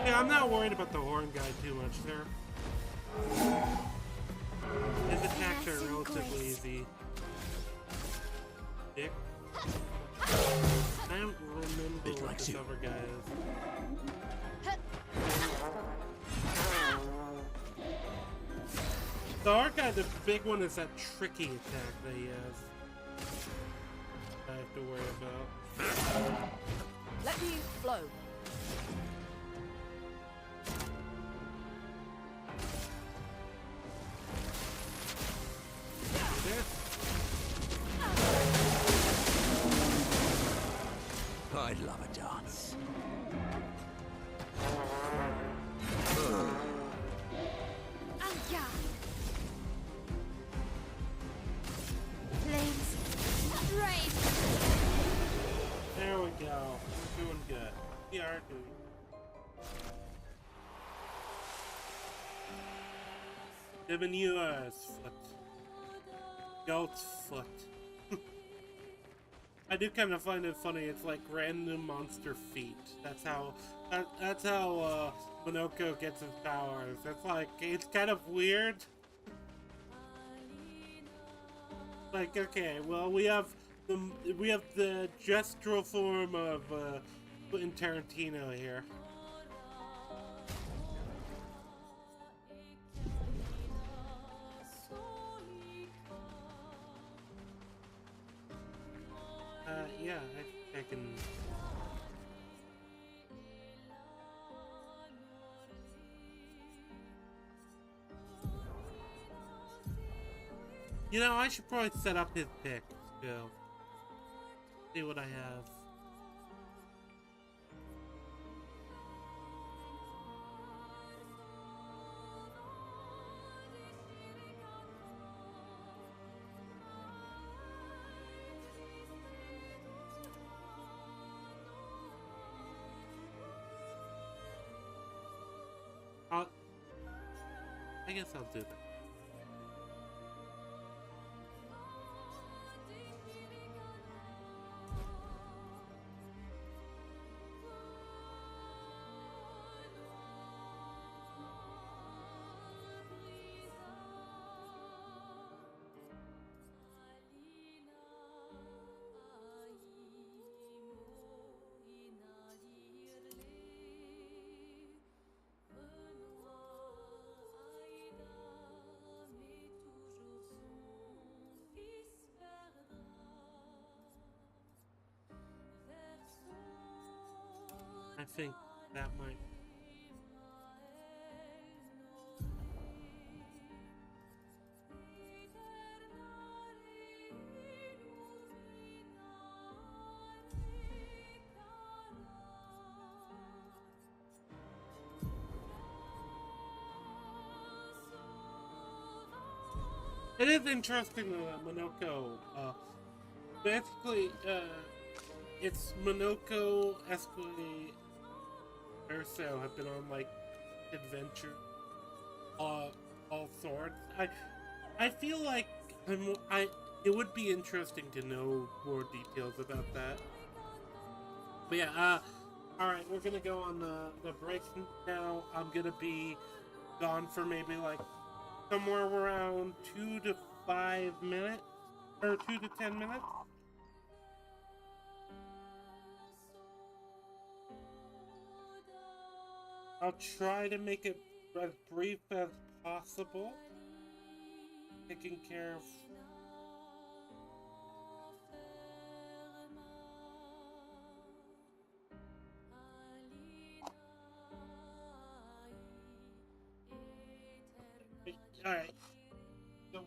I'm not worried about the horn guy too much there. His attacks are relatively easy. Dick. I don't remember what this other guy is. The art guy, the big one, is that tricky attack that he has. I have to worry about. Let me flow. I'd love a dance. And yeah. Flames. Rain. There we go. We're doing good. We are doing. Diminua's foot. Goat's foot. I do kind of find it funny. It's like random monster feet. That's how. That's how Minoko gets his powers. It's like it's kind of weird. Like, okay, well, we have the gestural form of Quentin Tarantino here. Yeah, I can. You know, I should probably set up his pick. Go. See what I have. I guess I'll do that. I think that might. It is interesting that Minoko, basically, it's Minoko, Esque, Urso have been on like adventure, all sorts. I feel like it would be interesting to know more details about that. But yeah, all right, we're gonna go on the break now. I'm gonna be gone for maybe like somewhere around 2 to 5 minutes, or 2 to 10 minutes. I'll try to make it as brief as possible. Taking care of. Alright. So.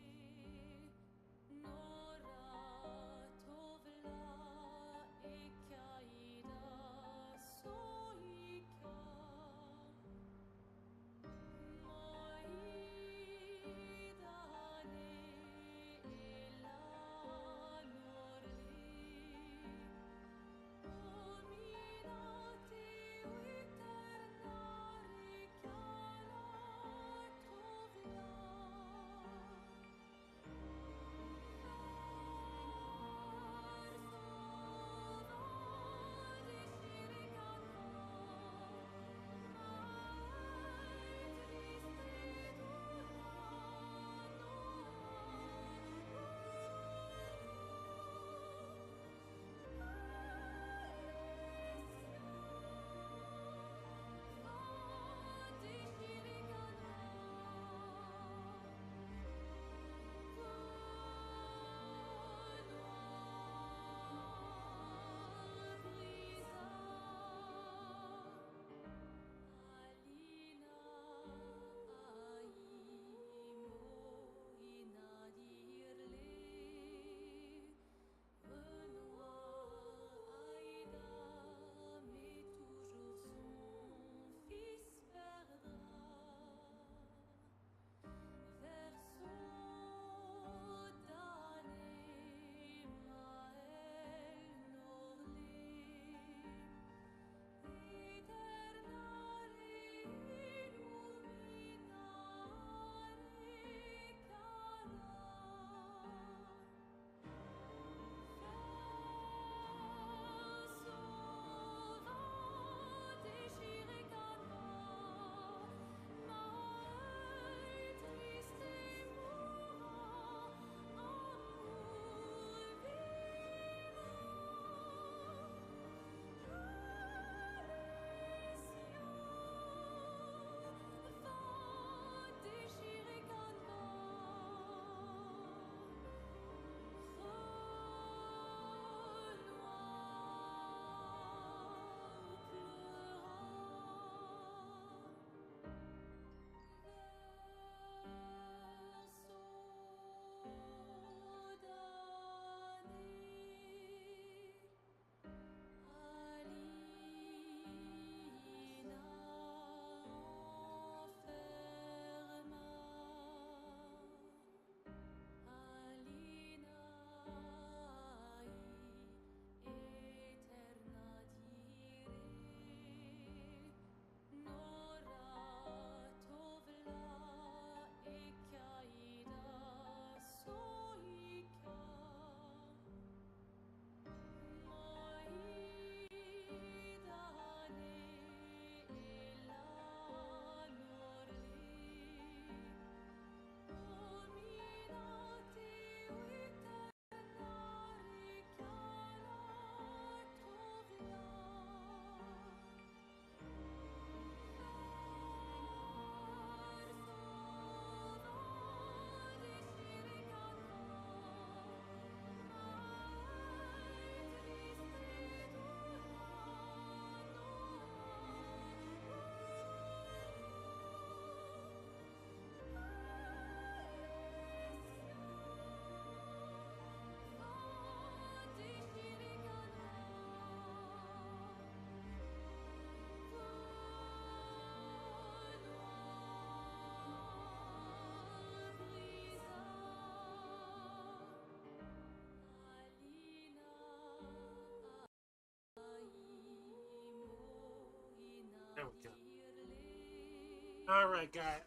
There we go. Alright, guys.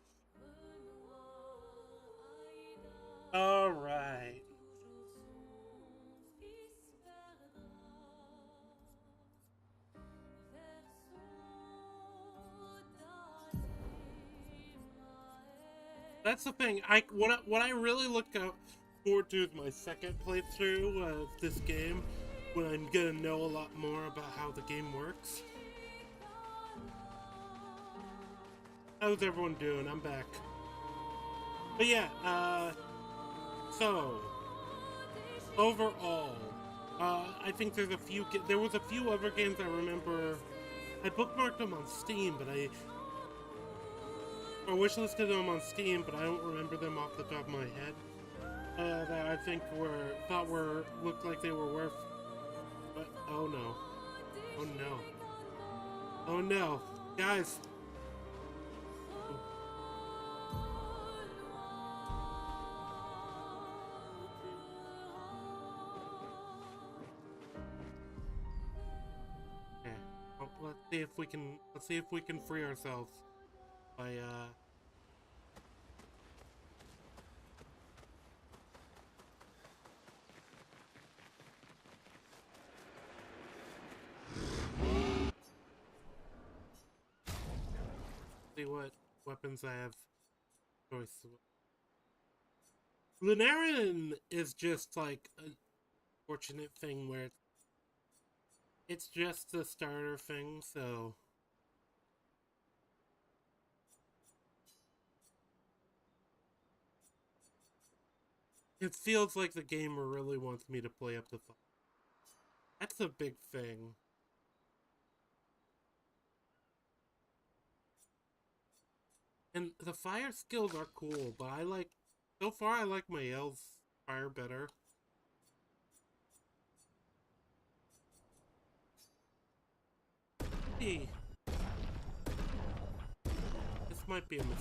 Alright. That's the thing. What I really look out forward to is my second playthrough of this game, when I'm gonna know a lot more about how the game works. How's everyone doing? I'm back. But yeah, so overall, I think there was a few other games I remember. I bookmarked them on Steam, but I wishlisted them on Steam, but I don't remember them off the top of my head. That I think looked like they were worth. But oh no, oh no, oh no, guys. Okay, well, let's see if we can free ourselves by see what weapons I have choice. Lunarin is just like a fortunate thing where it's just the starter thing, so it feels like the gamer really wants me to play up the fire. That's a big thing. And the fire skills are cool, but so far I like my elves fire better. Hey. This might be a mistake.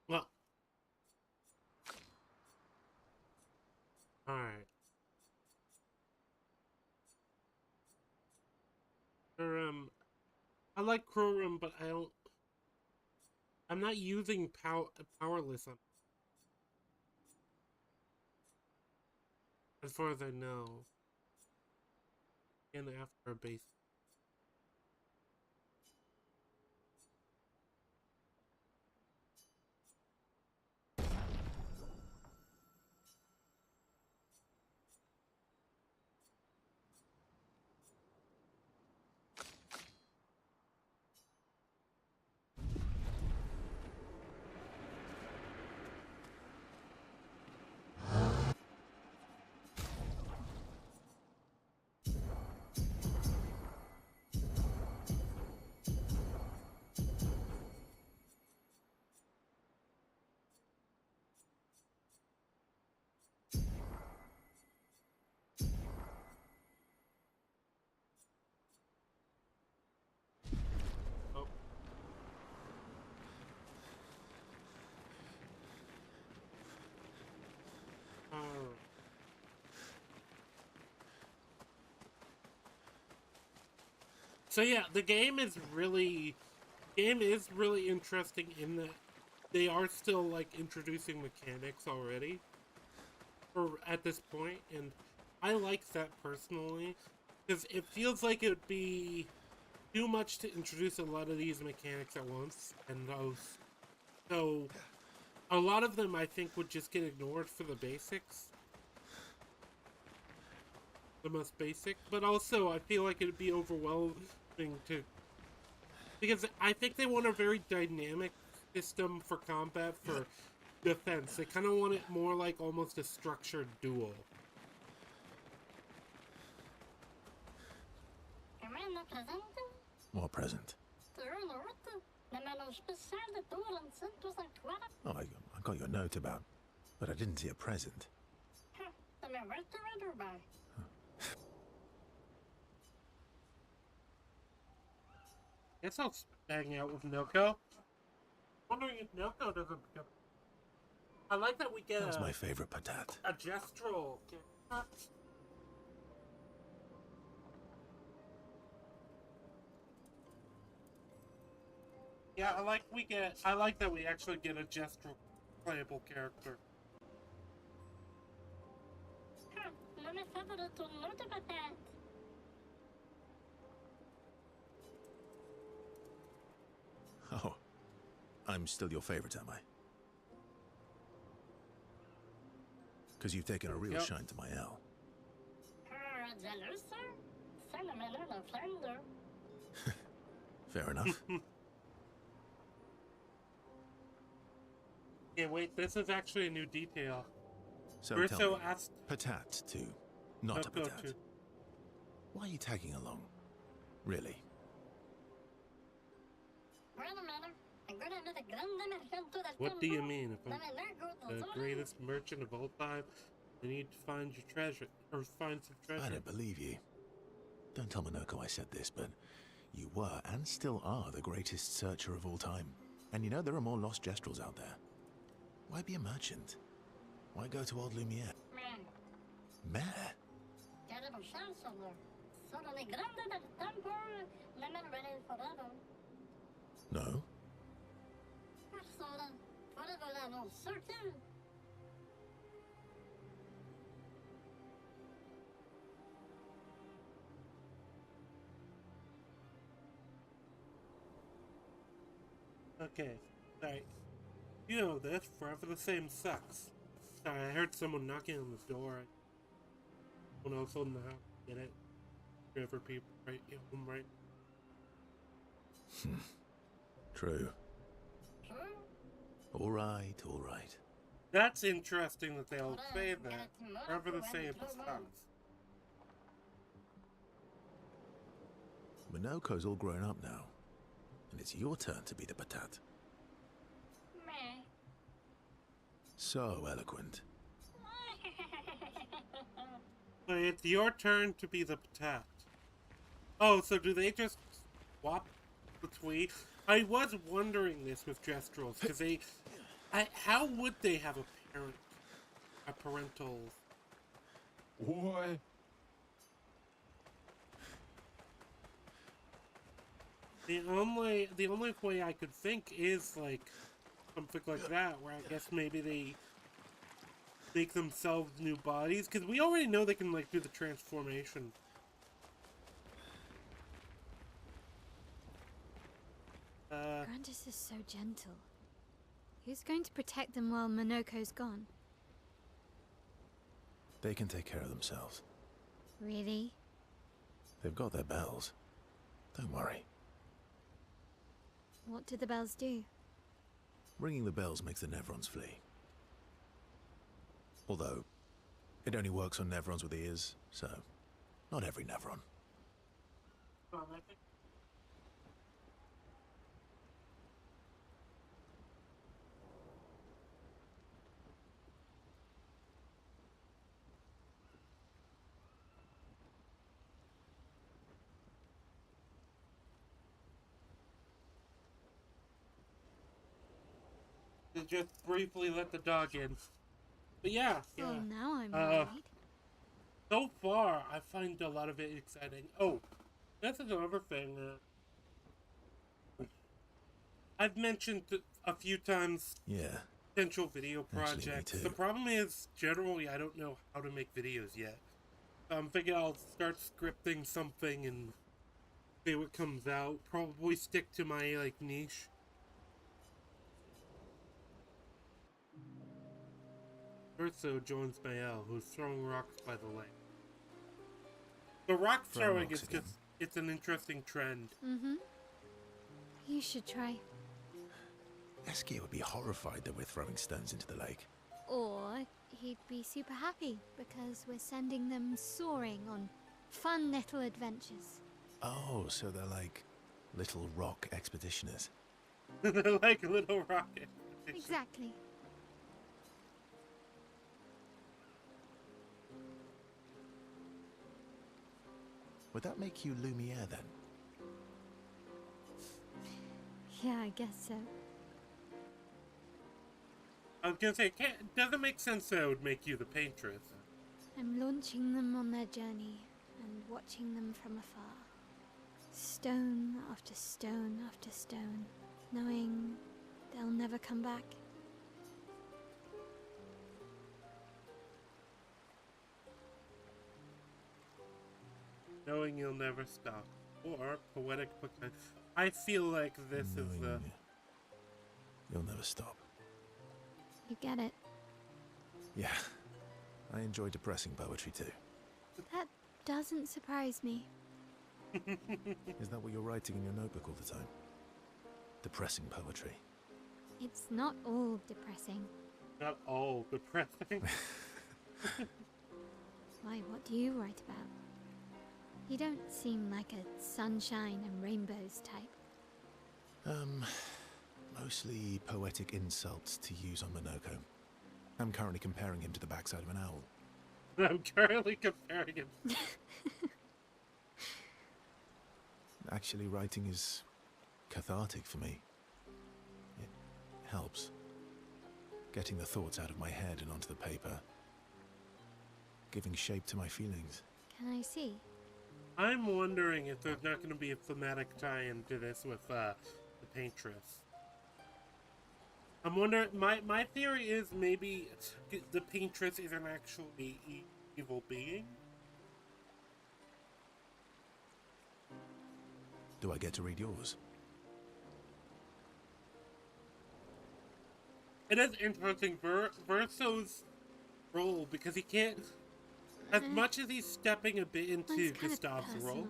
Well. Alright. I like Crorum, but I'm not using powerless on, as far as I know. And after a base. So yeah, the game is really interesting in that they are still like introducing mechanics already, or at this point, and I like that personally because it feels like it would be too much to introduce a lot of these mechanics at once, and so a lot of them I think would just get ignored for the basics. The most basic, but also I feel like it'd be overwhelming to, because I think they want a very dynamic system for combat for defense. They kind of want it more like almost a structured duel. More present. Oh, I got your note about, but I didn't see a present. Guess I'll hang out with Noko. Wondering if Noko doesn't become. I like that we get That was my favorite patat. a gestural. Yeah, I like that we actually get a gestural playable character. Non è favorito molto patate. Oh, I'm still your favorite, am I? Because you've taken a real Yep. shine to my L. Jealous, sir? Phenomenal offender. Fair enough. Yeah, wait, this is actually a new detail. So tell Brisso me, asked patat to not a Noko patat. to. Why are you tagging along? Really? Wait a minute. I'm gonna do the grande mercanto del What do you tempo. mean? If I'm the greatest merchant of all time, I need to find your treasure, or find some I treasure. don't believe you. Don't tell Minoko I said this, but you were and still are the greatest searcher of all time. And you know there are more lost gestrels out there. Why be a merchant? Why go to old Lumiere? Man, Mayor? terrible chance of there. Sono le grande del tempo, never ready forever. No? Persona, forever and all circle. Okay, sorry. You know this, forever the same sucks. Sorry, I heard someone knocking on the door. When I was holding the house, get it? Forever people right home, right? True. True. All right, all right. That's interesting that they all say that. Forever the same sucks. Minoko's all grown up now. And it's your turn to be the patat. Me. So eloquent. But it's your turn to be the patat. Oh, so do they just swap between? I was wondering this with gestrels, because how would they have a parental? Why? The only way I could think is like something like that, where I guess maybe they make themselves new bodies, because we already know they can like do the transformation. Grandis is so gentle. Who's going to protect them while Minoko's gone? They can take care of themselves. Really? They've got their bells. Don't worry. What do the bells do? Ringing the bells makes the Nevrons flee. Although, it only works on Nevrons with ears, so not every Nevron. To just briefly let the dog in. But yeah. Oh, now I'm worried. So far, I find a lot of it exciting. Oh, that's another thing. I've mentioned a few times Yeah. potential video Actually, me projects. too. The problem is, generally, I don't know how to make videos yet. I'm thinking I'll start scripting something and see what comes out. Probably stick to my like niche. Urso joins Mael, who's throwing rocks by the lake. The rock Throwing throwing rocks is again. it's an interesting trend. Mm-hmm. You should try. Eskia would be horrified that we're throwing stones into the lake. Or he'd be super happy because we're sending them soaring on fun little adventures. Oh, so they're like little rock expeditioners. They're like little rockets. Exactly. Would that make you Lumiere then? Yeah, I guess so. I was gonna say, it doesn't make sense that it would make you the paintress. I'm launching them on their journey and watching them from afar. Stone after stone after stone, knowing they'll never come back. Knowing you'll never stop. Or poetic book. I feel like this is the... Knowing you'll never stop. You get it. Yeah, I enjoy depressing poetry too. That doesn't surprise me. Is that what you're writing in your notebook all the time? Depressing poetry. It's not all depressing. Not all depressing. Why, what do you write about? You don't seem like a sunshine and rainbows type. Mostly poetic insults to use on Monoko. I'm currently comparing him to the backside of an owl. I'm currently comparing him. Actually, writing is cathartic for me. It helps. Getting the thoughts out of my head and onto the paper. Giving shape to my feelings. Can I see? I'm wondering if there's not going to be a thematic tie-in to this with the paintress. I'm wondering, my theory is maybe the paintress is an actually evil being. Do I get to read yours? It is interesting, Verso's role, because he can't, as much as he's stepping a bit into Mine's kind of Gustav's role,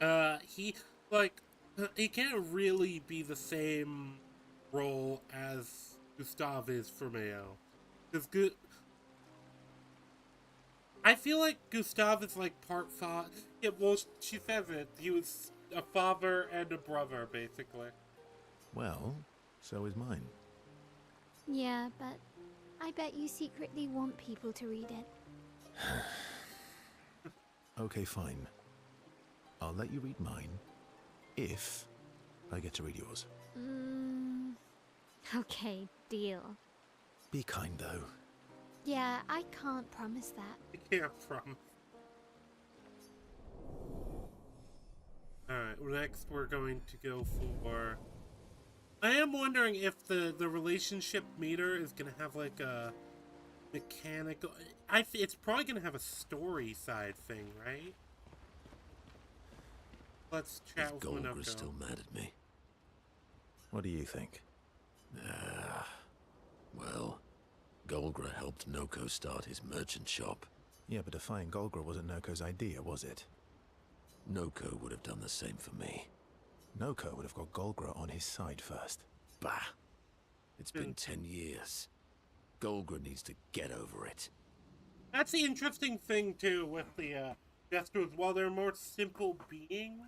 personal. he can't really be the same role as Gustav is for Mayo. Because I feel like Gustav is like part father. Yeah, well, she says it. He was a father and a brother, basically. Well, so is mine. Yeah, but I bet you secretly want people to read it. Okay, fine. I'll let you read mine, if I get to read yours. Okay, deal. Be kind, though. Yeah, I can't promise that. I can't promise. Alright, next we're going to go for... I am wondering if the relationship meter is going to have like a mechanical... it's probably going to have a story side thing, right? Let's chat with Golgra's Monoko. still mad at me. What do you think? Well, Golgra helped Noko start his merchant shop. Yeah, but defying Golgra wasn't Noko's idea, was it? Noko would have done the same for me. Noko would have got Golgra on his side first. Bah! It's been 10 years. Golgra needs to get over it. That's the interesting thing, too, with the Jesters. While they're more simple beings,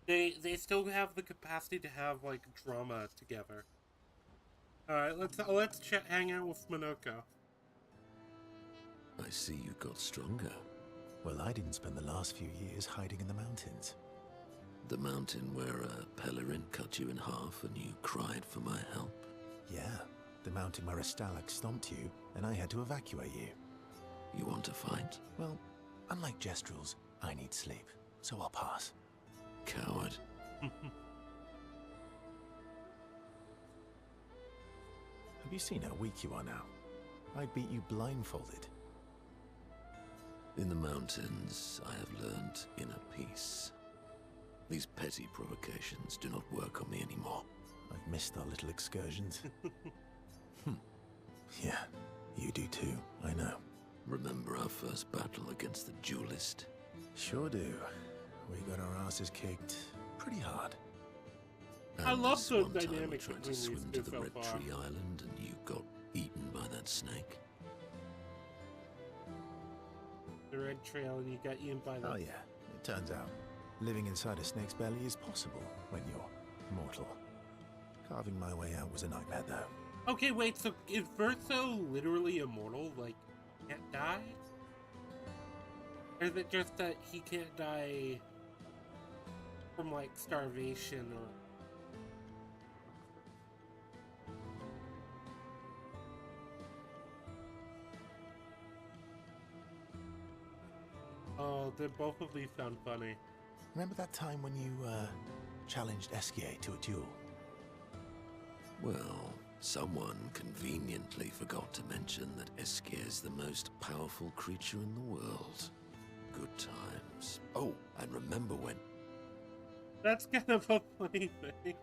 they still have the capacity to have, like, drama together. Alright, let's hang out with Monoko. I see you got stronger. Well, I didn't spend the last few years hiding in the mountains. The mountain where a Pelerin cut you in half and you cried for my help. Yeah, the mountain where a Stalag stomped you, and I had to evacuate you. You want to fight? Well, unlike Jestrels, I need sleep, so I'll pass. Coward. Have you seen how weak you are now? I beat you blindfolded. In the mountains, I have learned inner peace. These petty provocations do not work on me anymore. I've missed our little excursions. Yeah, you do too, I know. Remember our first battle against the duelist? Sure do. We got our asses kicked pretty hard. I And love this the one time I dynamic tried between to swim these to two the so Red far. Tree Island and you got eaten by that snake. The Red Trail, and you got eaten by the... Oh yeah, it turns out living inside a snake's belly is possible when you're mortal. Carving my way out was a nightmare though. Okay, wait, so is Verso literally immortal? Like, can't die? Or is it just that he can't die from, like, starvation or... Oh, both of these sound funny. Remember that time when you, challenged Esquier to a duel? Well, someone conveniently forgot to mention that Esquire is the most powerful creature in the world. Good times. Oh, and remember when... That's kind of a funny thing.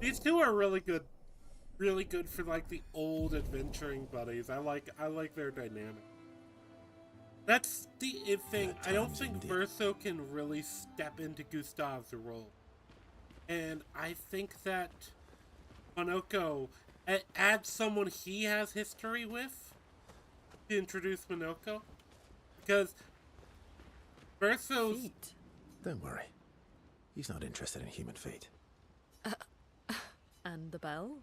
These two are really good for like the old adventuring buddies. I like their dynamic. That's the thing. I don't think Verso can really step into Gustav's role. And I think that Monoko adds someone he has history with to introduce Monoko. Because Verso's... Feet. Don't worry. He's not interested in human fate. And the bell?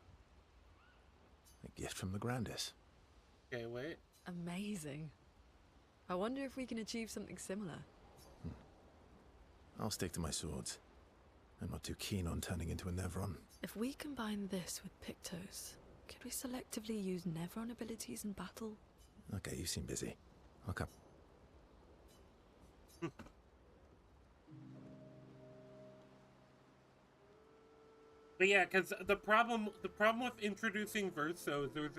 A gift from the Grandis. Okay, wait. Amazing. I wonder if we can achieve something similar. I'll stick to my swords. I'm not too keen on turning into a Nevron. If we combine this with Pictos, could we selectively use Nevron abilities in battle? Okay, you seem busy. I'll come. But yeah, because the problem with introducing Verso is there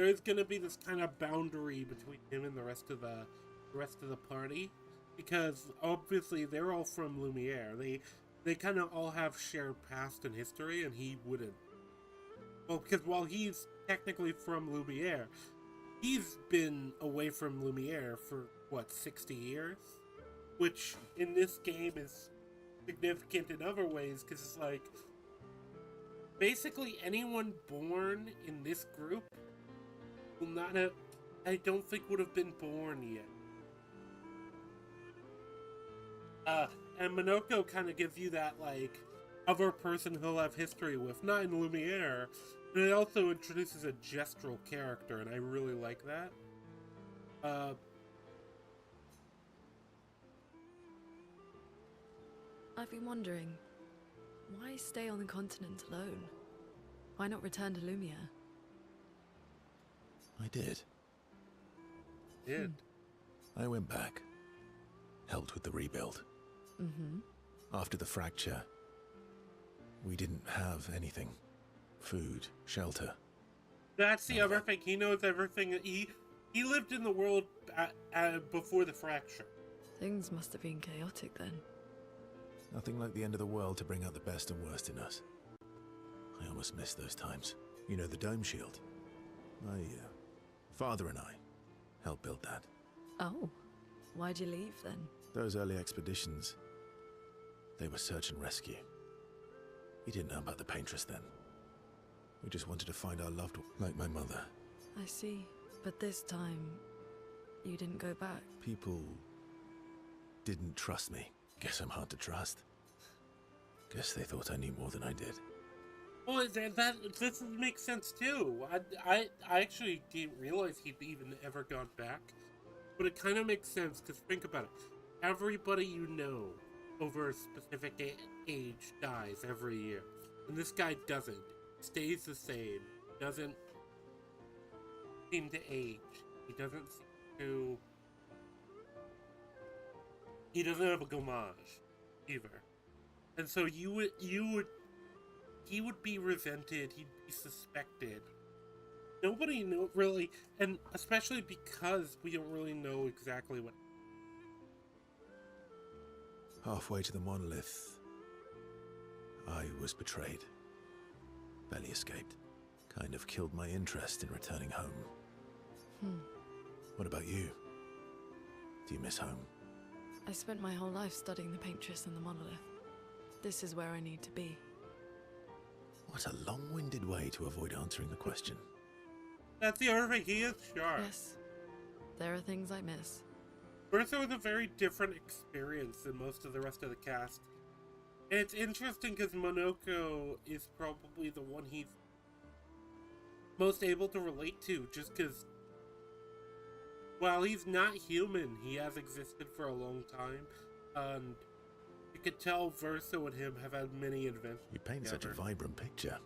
is gonna be this kind of boundary between him and the rest of the party, because obviously they're all from Lumiere. They kind of all have shared past and history, and he wouldn't. Well, because while he's technically from Lumiere, he's been away from Lumiere for what, 60 years, which in this game is significant in other ways, because it's like, basically anyone born in this group will not have, I don't think would have been born yet. And Monoko kind of gives you that, like, other person he'll have history with, not in Lumiere, but it also introduces a gestural character, and I really like that. I've been wondering, why stay on the continent alone? Why not return to Lumiere? I did. I went back. Helped with the rebuild. Mm-hmm. After the fracture, we didn't have anything. Food, shelter. That's the other thing. He knows everything. He lived in the world before the fracture. Things must have been chaotic then. Nothing like the end of the world to bring out the best and worst in us. I almost missed those times. You know, the dome shield. My father and I helped build that. Oh, why'd you leave then? Those early expeditions, they were search and rescue. We didn't know about the paintress then. We just wanted to find our loved one, like my mother. I see. But this time, you didn't go back. People didn't trust me. Guess I'm hard to trust. Guess they thought I knew more than I did. Well, this makes sense too. I actually didn't realize he'd even ever gone back, but it kind of makes sense because think about it. Everybody you know over a specific age dies every year, and this guy doesn't. Stays the same. Doesn't seem to age. He doesn't seem to. He doesn't have a gomage either, and so he would be resented. He'd be suspected. Nobody really, and especially because we don't really know exactly what. Halfway to the monolith, I was betrayed. Barely escaped. Kind of killed my interest in returning home. What about you? Do you miss home? I spent my whole life studying the paintress and the monolith. This is where I need to be. What a long-winded way to avoid answering the question. That's the other thing. He is sharp. Yes, there are things I miss. Verso is a very different experience than most of the rest of the cast. And it's interesting because Monoko is probably the one he's most able to relate to, just because while he's not human, he has existed for a long time, and you could tell Verso and him have had many adventures. You paint such a vibrant picture.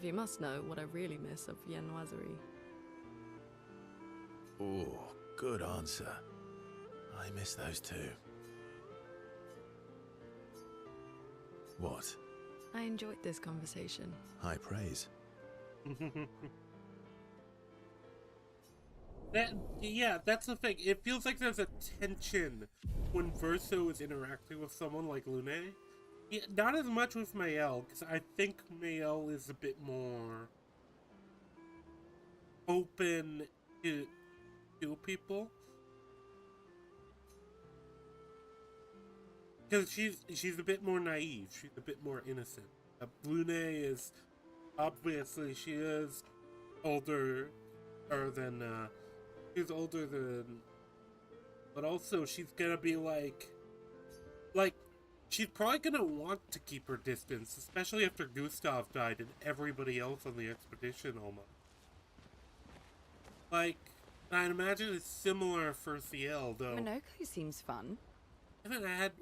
If you must know what I really miss of viennoiserie. Oh, good answer. I miss those too. What? I enjoyed this conversation. High praise. Yeah, that's the thing. It feels like there's a tension when Verso is interacting with someone like Lune. Yeah, not as much with Mael, because I think Mael is a bit more open to people. Because she's a bit more naive. She's a bit more innocent. Lune is obviously she is older, she's older than, but also she's gonna be like she's probably gonna want to keep her distance, especially after Gustav died and everybody else on the expedition almost. Like, I'd imagine it's similar for Ciel, though. Minoko seems fun.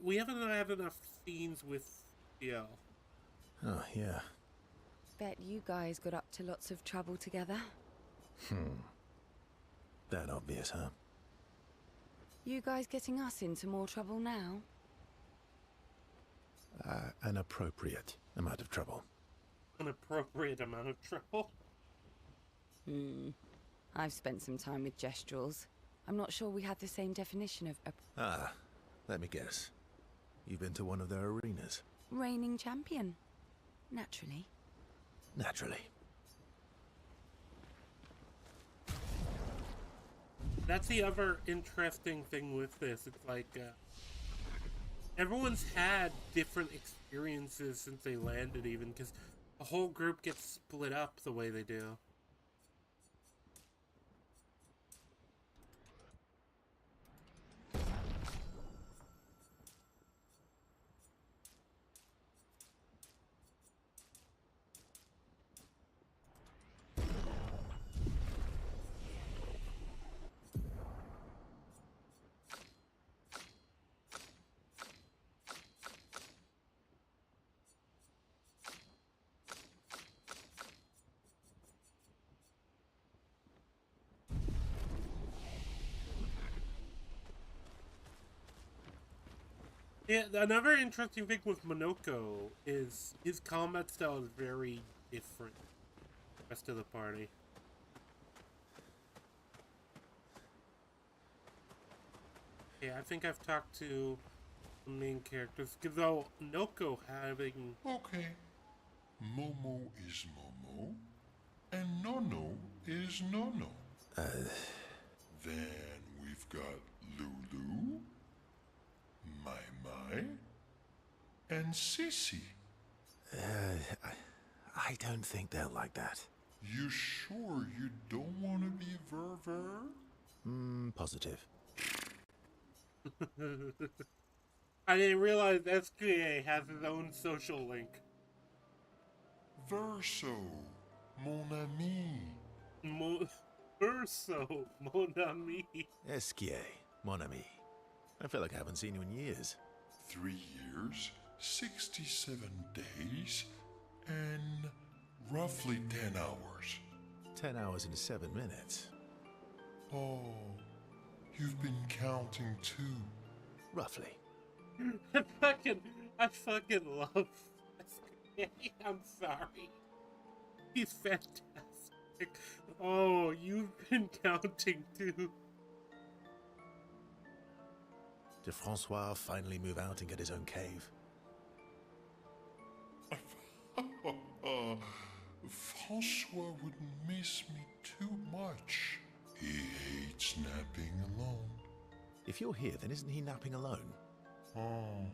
We haven't had enough scenes with Ciel. Oh, yeah. Bet you guys got up to lots of trouble together. That obvious, huh? You guys getting us into more trouble now? An appropriate amount of trouble. An appropriate amount of trouble. I've spent some time with gestrals. I'm not sure we had the same definition of Let me guess. You've been to one of their arenas? reigning champion. Naturally. Naturally. That's the other interesting thing with this. It's like, everyone's had different experiences since they landed, even, because the whole group gets split up the way they do. Yeah, another interesting thing with Monoko is his combat style is very different from the rest of the party. Yeah, I think I've talked to the main characters, because though Noko having... Okay. Momo is Momo, and Nono is Nono. Then we've got Lulu, Mai, and Sissy. I don't think they're like that. You sure you don't want to be Ver? Positive. I didn't realize SKA has his own social link. Verso, mon ami. Verso, mon ami. Esquier, mon ami. I feel like I haven't seen you in years. 3 years, 67 days, and roughly 10 hours. 10 hours and 7 minutes. Oh, you've been counting too. Roughly. I fucking love SKA. I'm sorry. He's fantastic. Oh, you've been counting too. Did Francois finally move out and get his own cave? Francois would miss me too much. He hates napping alone. If you're here, then isn't he napping alone? Oh,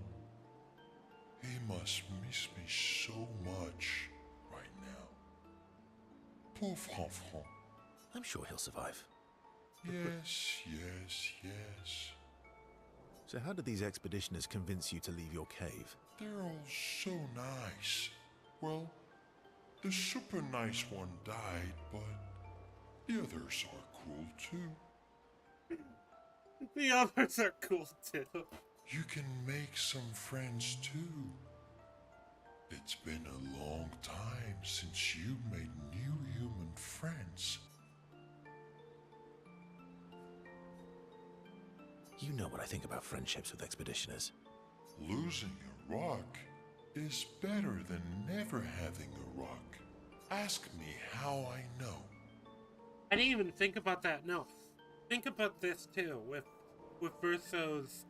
he must miss me so much right now. Poor Franfran. I'm sure he'll survive. Yes. So how did these expeditioners convince you to leave your cave? They're all so nice. Well, the super nice one died, but the others are cool too. The others are cool too. You can make some friends too. It's been a long time since you made new human friends. You know what I think about friendships with expeditioners. Losing a rock is better than never having a rock. Ask me how I know. I didn't even think about that. No, think about this too with Verso's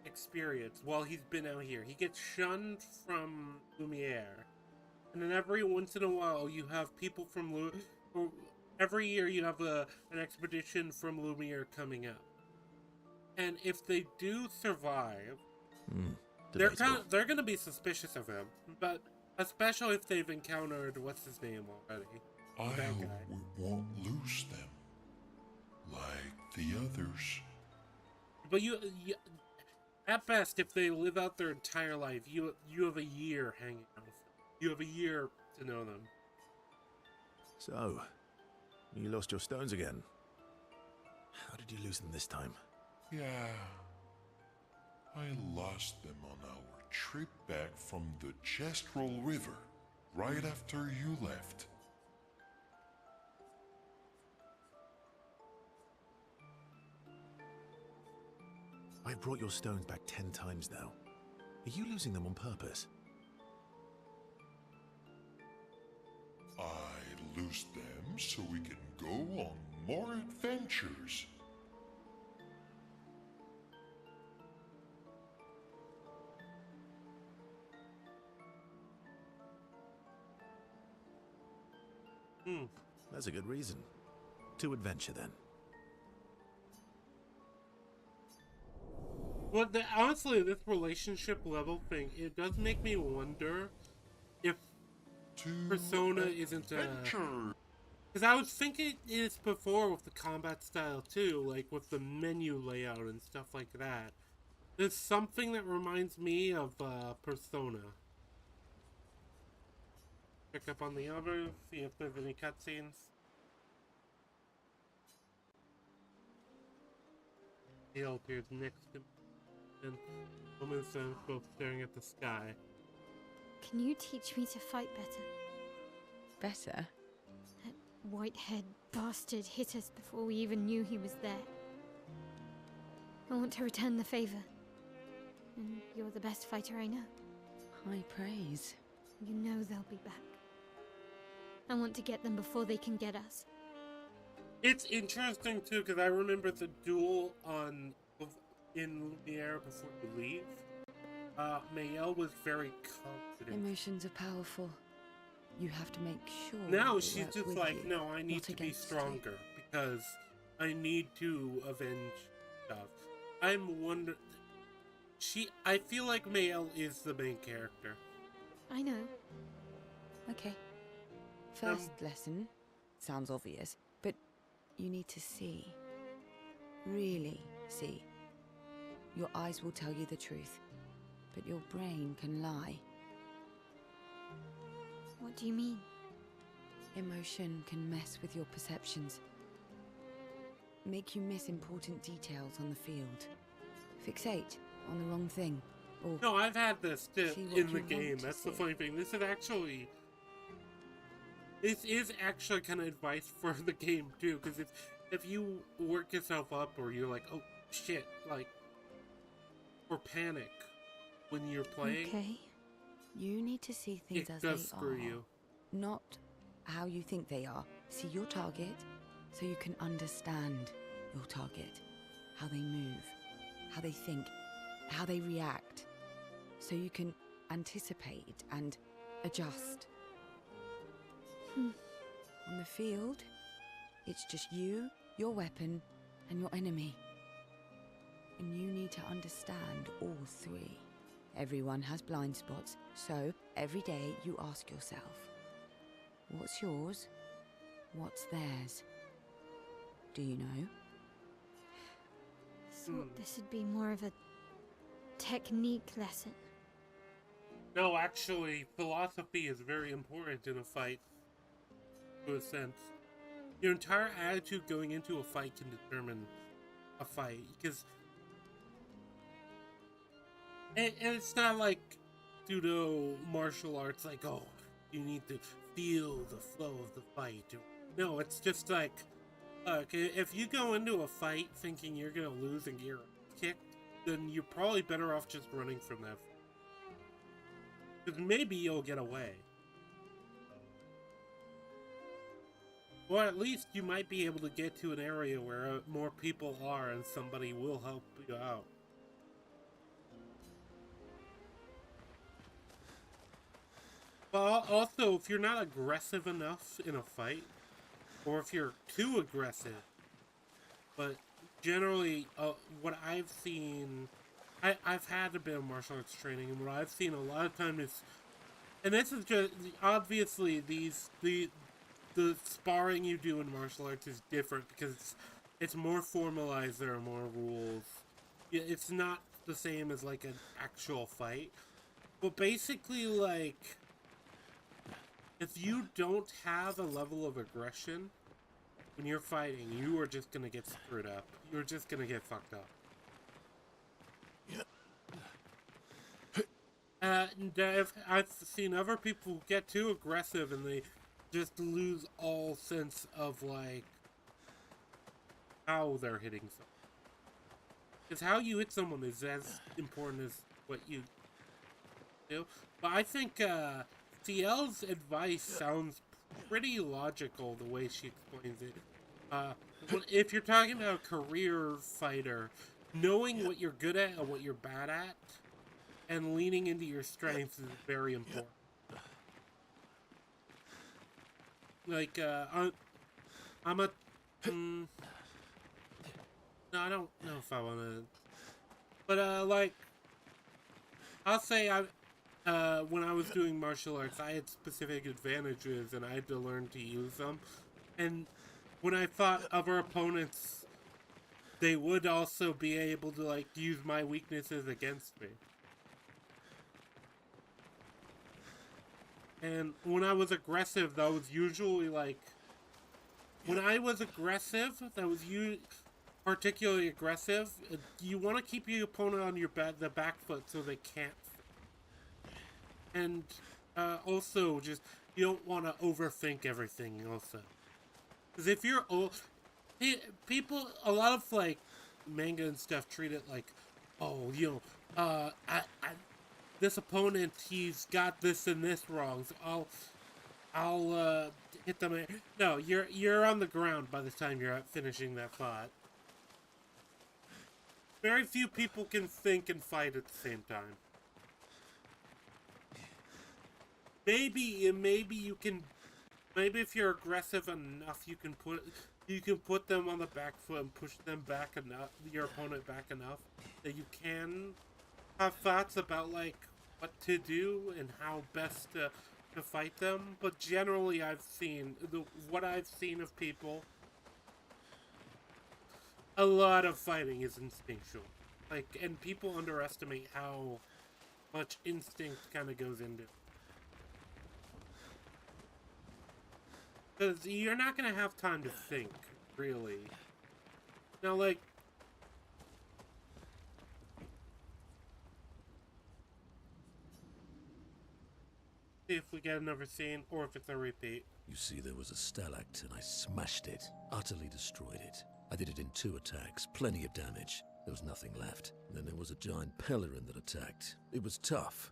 experience while he's been out here. He gets shunned from Lumiere, and then every once in a while you have people from every year you have an expedition from Lumiere coming up, and if they do survive, they're gonna be suspicious of him, but especially if they've encountered what's his name already. I That hope guy. we won't lose them, like the others. But you, at best, if they live out their entire life, you have a year hanging out with them. You have a year to know them. So, you lost your stones again. How did you lose them this time? Yeah, I lost them on our trip back from the Chestrel River, right after you left. I've brought your stones back 10 times now. Are you losing them on purpose? I lose them so we can go on more adventures. That's a good reason. To adventure, then. Well, honestly, this relationship level thing, it does make me wonder if To Persona isn't adventure. because I was thinking this before with the combat style too, like with the menu layout and stuff like that. There's something that reminds me of Persona. Check up on the others, see if there's any cutscenes. Hale appears next to me, and woman and son both staring at the sky. Can you teach me to fight better? Better? That white-haired bastard hit us before we even knew he was there. I want to return the favor. And you're the best fighter I know. High praise. You know they'll be back. I want to get them before they can get us. It's interesting too because I remember the duel in Lumiere before you leave. Mayel was very confident. Emotions are powerful. You have to make sure. Now they she's work just with like, you, no, I need not to be against you." stronger because I need to avenge stuff. I'm wondering. I feel like Mayel is the main character. I know. Okay. First lesson sounds obvious, but you need to see. Really see. Your eyes will tell you the truth, but your brain can lie. What do you mean? Emotion can mess with your perceptions. Make you miss important details on the field. Fixate on the wrong thing. Or No, I've had this See what in the you game. want to That's the see. funny thing. This is actually kind of advice for the game too, because if you work yourself up or you're like, oh shit, like, or panic when you're playing, Okay. you need to see things it as does they screw are. you. Not how you think they are. See your target so you can understand your target. How they move, how they think, how they react. So you can anticipate and adjust. On the field, it's just you, your weapon, and your enemy. And you need to understand all three. Everyone has blind spots, so every day you ask yourself, what's yours? What's theirs? Do you know? Thought this would be more of a technique lesson. No, actually, philosophy is very important in a fight, to a sense. Your entire attitude going into a fight can determine a fight, because and it's not like pseudo martial arts, like, oh, you need to feel the flow of the fight. No, it's just like, look, if you go into a fight thinking you're gonna lose and get kicked, then you're probably better off just running from that. Because maybe you'll get away. Or at least you might be able to get to an area where more people are and somebody will help you out. But also, if you're not aggressive enough in a fight, or if you're too aggressive, but generally, what I've seen, I've had a bit of martial arts training, and what I've seen a lot of times is, and this is just, obviously, the sparring you do in martial arts is different because it's more formalized, there are more rules. It's not the same as like an actual fight. But basically, like, if you don't have a level of aggression when you're fighting, you are just gonna get screwed up. You're just gonna get fucked up. And I've seen other people who get too aggressive and they just lose all sense of, like, how they're hitting someone. Because how you hit someone is as important as what you do. But I think CL's advice sounds pretty logical the way she explains it. If you're talking about a career fighter, knowing what you're good at and what you're bad at, and leaning into your strengths is very important. Like, I'm a... no, I don't know if I want to... But, like, I'll say when I was doing martial arts, I had specific advantages, and I had to learn to use them. And when I fought other opponents, they would also be able to, like, use my weaknesses against me. And when I was aggressive, that was usually, like... When I was aggressive, that was particularly aggressive, you want to keep your opponent on your the back foot so they can't. And also, just, you don't want to overthink everything, also. Because if you're... people, a lot of, like, manga and stuff treat it like, oh, you know, this opponent, he's got this and this wrong, so I'll hit them. No, you're on the ground by the time you're finishing that fight. Very few people can think and fight at the same time. Maybe you can. Maybe if you're aggressive enough, you can put them on the back foot and push them back enough, your opponent back enough, that you can have thoughts about, like, what to do and how best to fight them. But generally, what I've seen of people, a lot of fighting is instinctual. Like, and people underestimate how much instinct kind of goes into it. Because you're not going to have time to think, really. Now, like... See if we get another scene, or if it's a repeat. You see, there was a stalactite and I smashed it, utterly destroyed it. I did it in 2 attacks, plenty of damage. There was nothing left. Then there was a giant pelican that attacked. It was tough,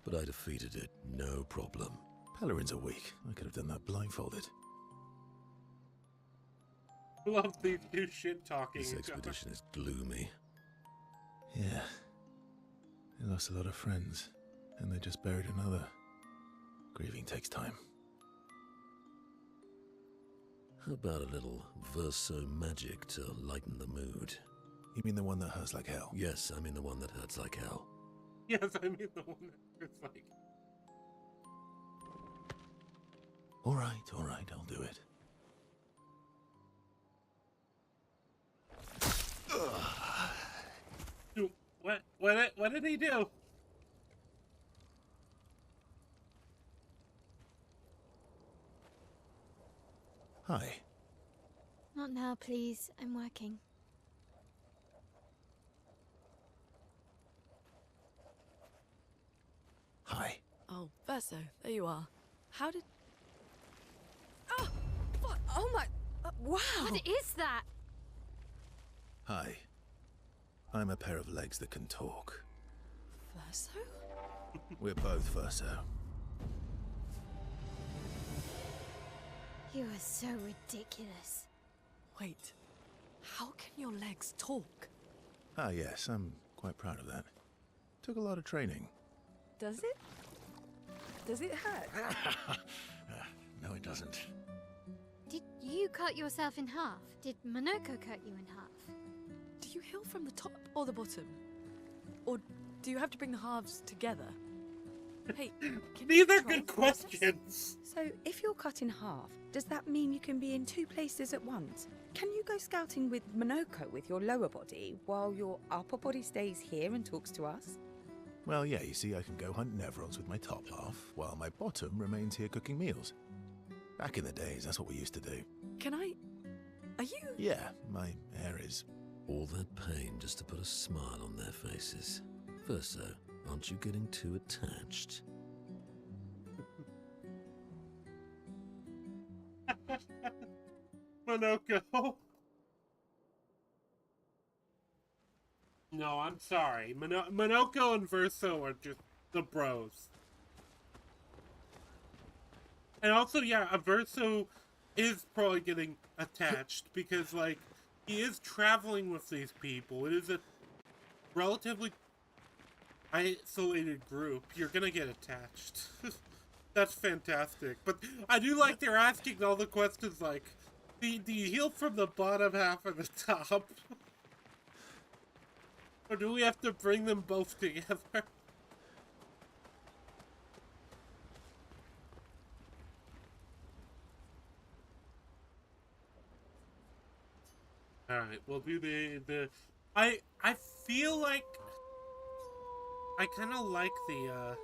but I defeated it, no problem. Pelerins are weak. I could have done that blindfolded. I love these two shit talking. This expedition is gloomy. Yeah. They lost a lot of friends, and they just buried another. Grieving takes time. How about a little verso magic to lighten the mood? You mean the one that hurts like hell? Yes, I mean the one that hurts like hell. Yes, I mean the one that's like... Alright, I'll do it. What did he do? Hi. Not now, please. I'm working. Hi. Oh, Verso, there you are. How did... Oh, what? Oh my... wow! What is that? Hi. I'm a pair of legs that can talk. Verso? We're both Verso. You are so ridiculous. Wait, how can your legs talk? Ah, yes, I'm quite proud of that. Took a lot of training. Does it? Does it hurt? No, it doesn't. Did you cut yourself in half? Did Monoko cut you in half? Do you heal from the top or the bottom? Or do you have to bring the halves together? Hey, can These you are try good for us? questions. So, if you're cut in half, does that mean you can be in two places at once? Can you go scouting with Monoko with your lower body, while your upper body stays here and talks to us? Well, yeah, you see, I can go hunt Nevrils with my top half, while my bottom remains here cooking meals. Back in the days, that's what we used to do. Can I... Are you... Yeah, my hair is... All that pain just to put a smile on their faces. Verso, aren't you getting too attached? Monoko. No, I'm sorry. Monoko and Verso are just the bros. And also, yeah, Verso is probably getting attached because, like, he is traveling with these people. It is a relatively isolated group. You're gonna get attached. That's fantastic. But I do like they're asking all the questions like, do you heal from the bottom half or the top? Or do we have to bring them both together? Alright, we'll do the... I feel like... I kind of like the,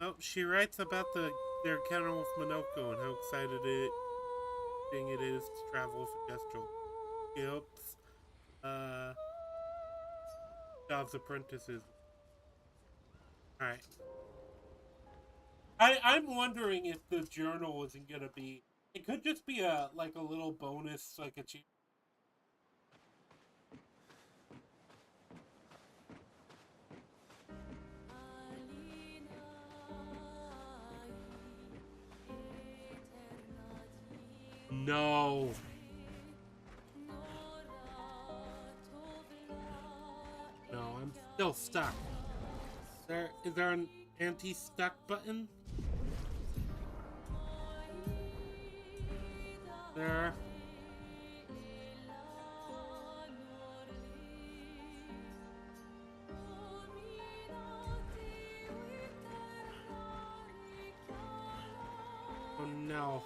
Oh, she writes about their encounter with Monoko and how excited it is to travel with Ancestral Guilds. Jobs apprentices. Alright. I'm wondering if the journal isn't gonna be... It could just be a little bonus, like a cheap... No. No, I'm still stuck. Is there an anti-stuck button? There. Oh no.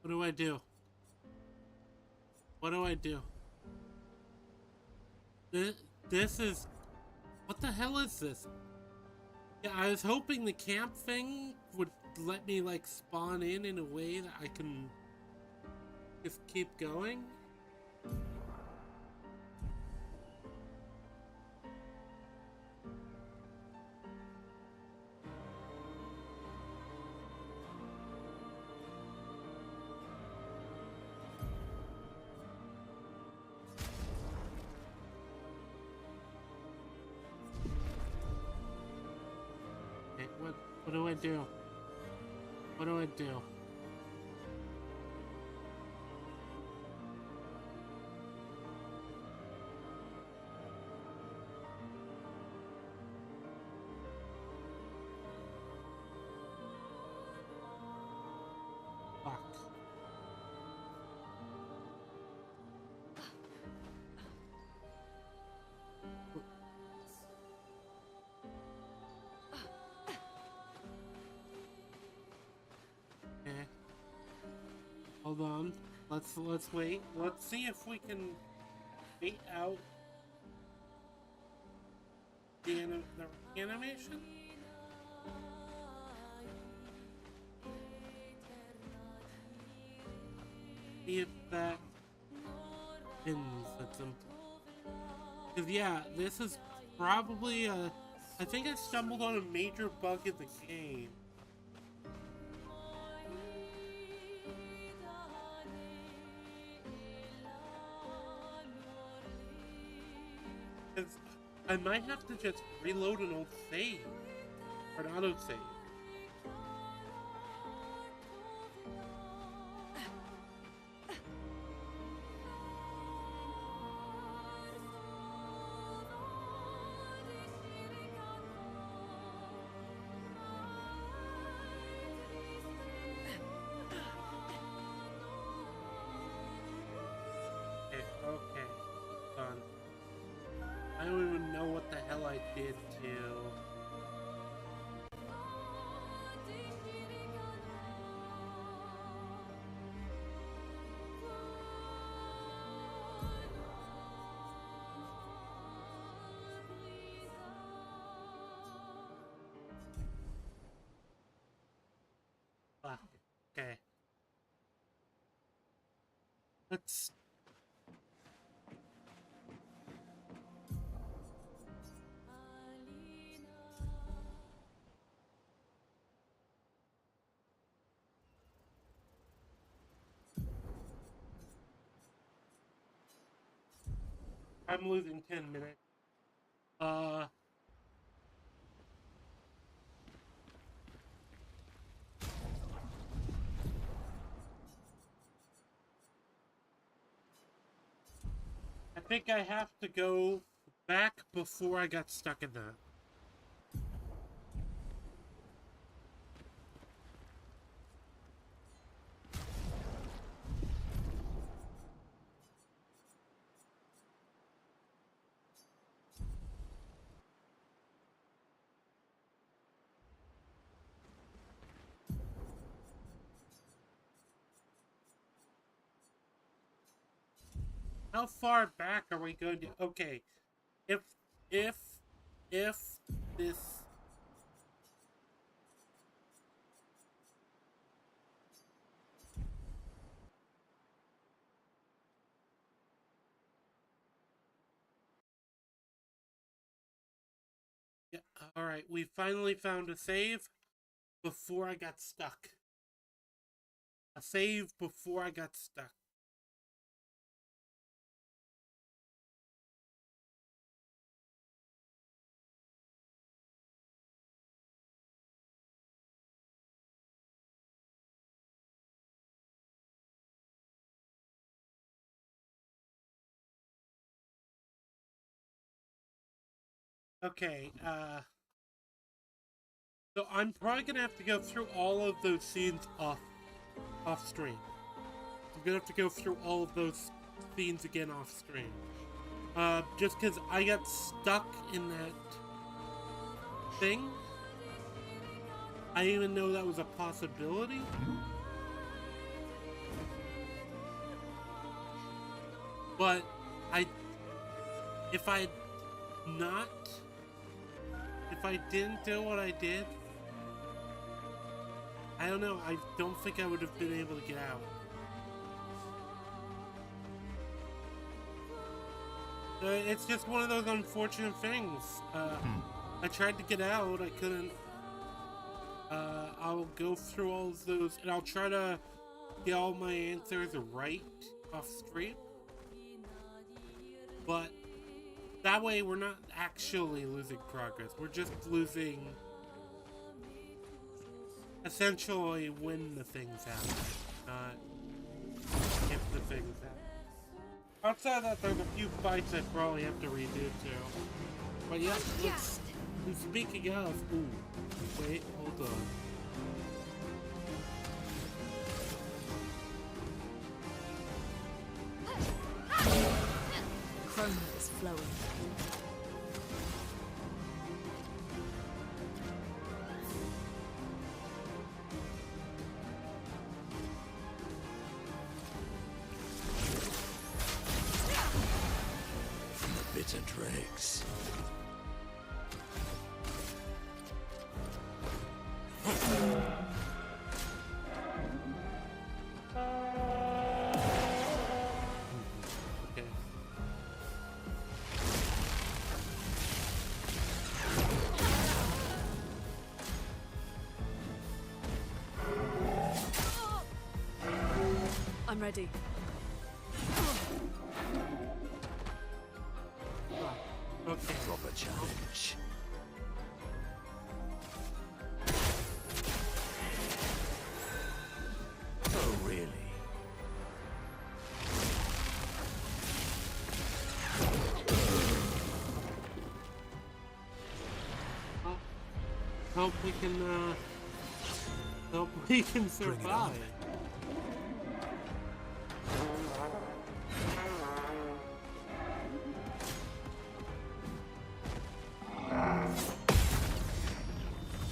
What do I do? What do I do? This is... What the hell is this? Yeah, I was hoping the camp thing would let me, like, spawn in a way that I can just keep going. What do I do? What do I do? Hold on. Let's wait. Let's see if we can wait out the animation. See if that ends at some point. Cause yeah, this is probably I think I stumbled on a major bug in the game. Cause I might have to just reload an old save. Or an autosave. Okay. Done. I don't even know what the hell I did to... Ah, okay. Let's... I'm losing 10 minutes. I think I have to go back before I got stuck in that. How far back are we going to... Okay, if this... Yeah, alright, we finally found a save before I got stuck. A save before I got stuck. Okay, so I'm probably gonna have to go through all of those scenes off stream. I'm gonna have to go through all of those scenes again off stream. Just because I got stuck in that thing. I didn't even know that was a possibility. But if I didn't do what I did, I don't know, I don't think I would have been able to get out. It's just one of those unfortunate things. I tried to get out, I couldn't. I'll go through all of those, and I'll try to get all my answers right off stream. But that way we're not actually losing progress. We're just losing essentially when the things happen, not if the things happen. Outside of that, there's a few fights I probably have to redo too. But yeah, let's... And speaking of... Ooh. Wait, hold on. Chrome is flowing. ready. Okay. Proper challenge. Oh, really? Hope we can, hope we can survive.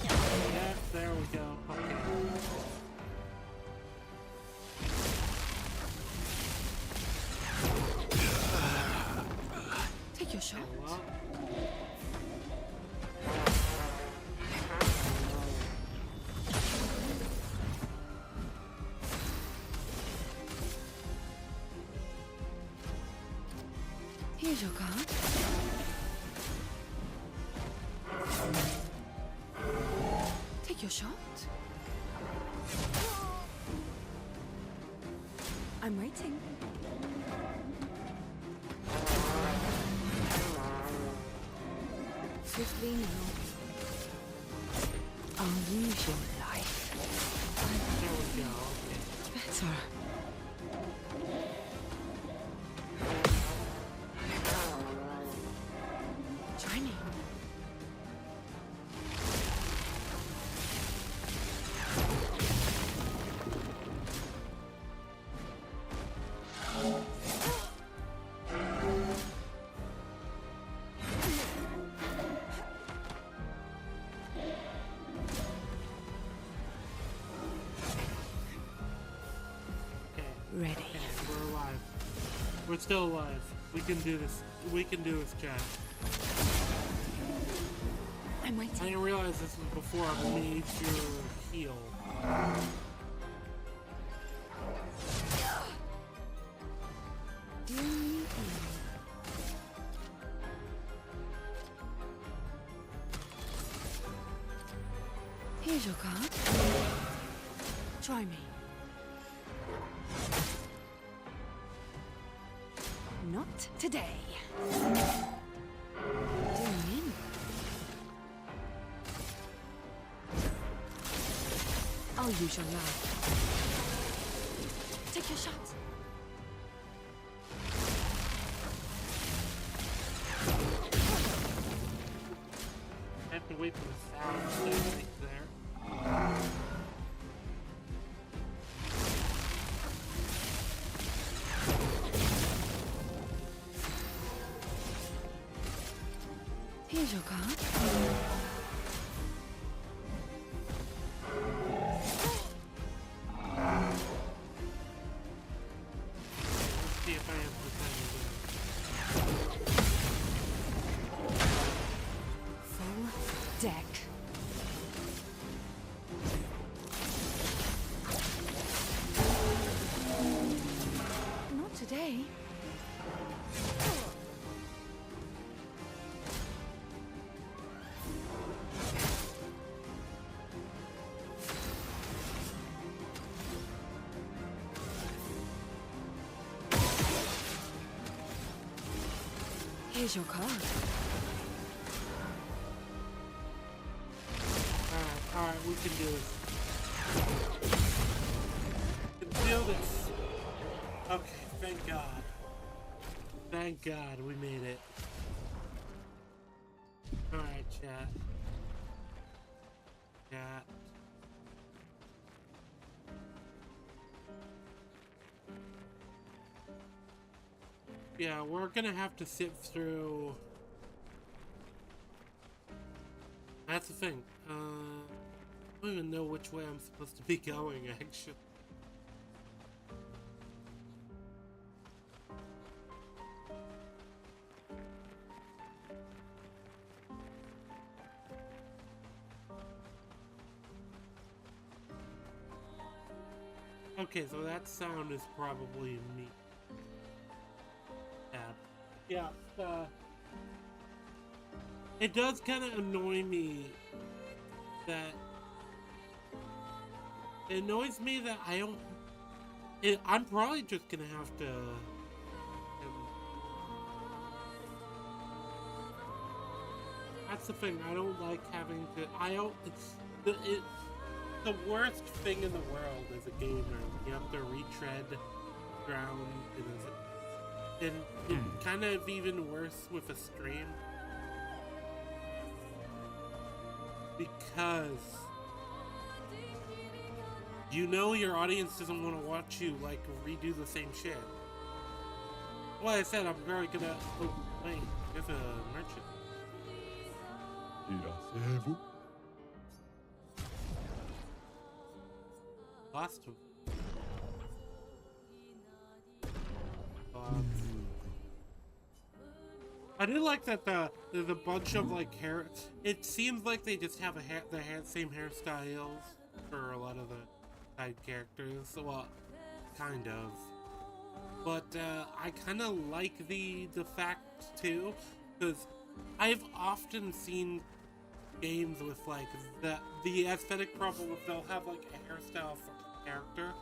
Yeah, there we go. Okay. Take your shot. Well, Here's your card. Take your shot. I'm waiting. Swiftly now. I'll use your life. there we go. Okay. Better. Try me. Okay. Ready. Okay, we're alive. We're still alive. We can do this. We can do this, chat. I'm I waiting. didn't realize this was before I made your heal. Do you need me? Here's your card. Try me. Not today. Doing in. I'll use your life. Take your shot. I have to wait for the sound to stay right there. Here's your card. Let's see if I have the time Full deck. Not today. Here's your card. Alright, we can do this. We can do this. Okay, thank God. Thank God we made it. Alright, chat. Chat. Yeah, we're gonna have to sit through. That's the thing. I don't even know which way I'm supposed to be going, actually. Okay, so that sound is probably me. Yeah, it does kind of annoy me that it annoys me that I don't I'm probably just gonna have to. That's the thing. I don't like having to. I don't. It's the worst thing in the world as a gamer. You have to retread ground, and kind of even worse with a stream because you know your audience doesn't want to watch you like redo the same shit. Well, I said I'm probably gonna. Oh wait, there's a merchant. Lost him. I do like that there's a bunch of like hair. It seems like they just have same hairstyles for a lot of the side characters. Well, kind of. But I kind of like the fact too, because I've often seen games with like the aesthetic problem if they'll have like a hairstyle for a character.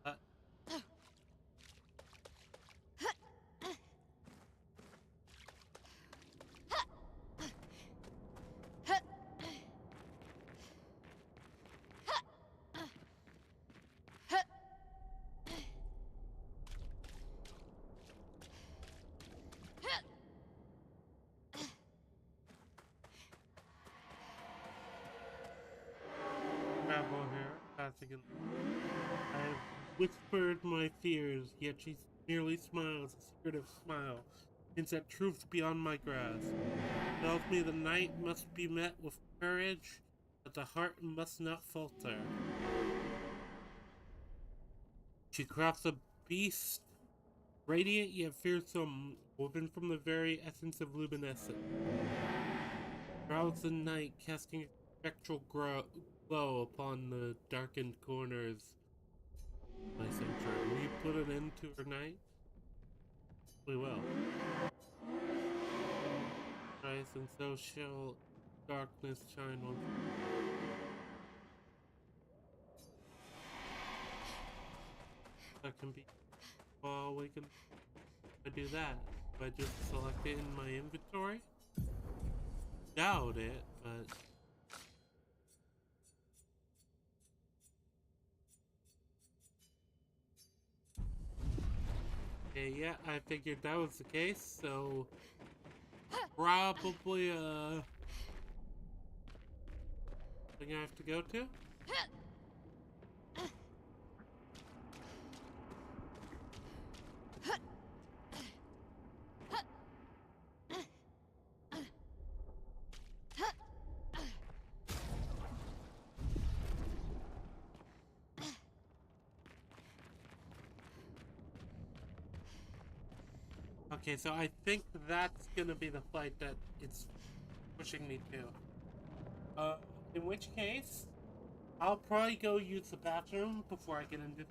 What? Travel here, passing in. I have whispered my fears, yet she merely smiles, a secretive smile, hints at truths beyond my grasp. Tells me the night must be met with courage, but the heart must not falter. She crafts a beast, radiant yet fearsome, woven from the very essence of luminescence. Shrouds the night, casting a spectral glow upon the darkened corners of my sanctuary. Will you put an end to her night? We will. Rise, and so shall darkness shine once more. That can be while we can. I do that. If I just select it in my inventory? Doubt it, but. Okay, yeah, I figured that was the case, so probably thing I have to go to. Okay, so I think that's gonna be the flight that it's pushing me to. In which case, I'll probably go use the bathroom before I get into.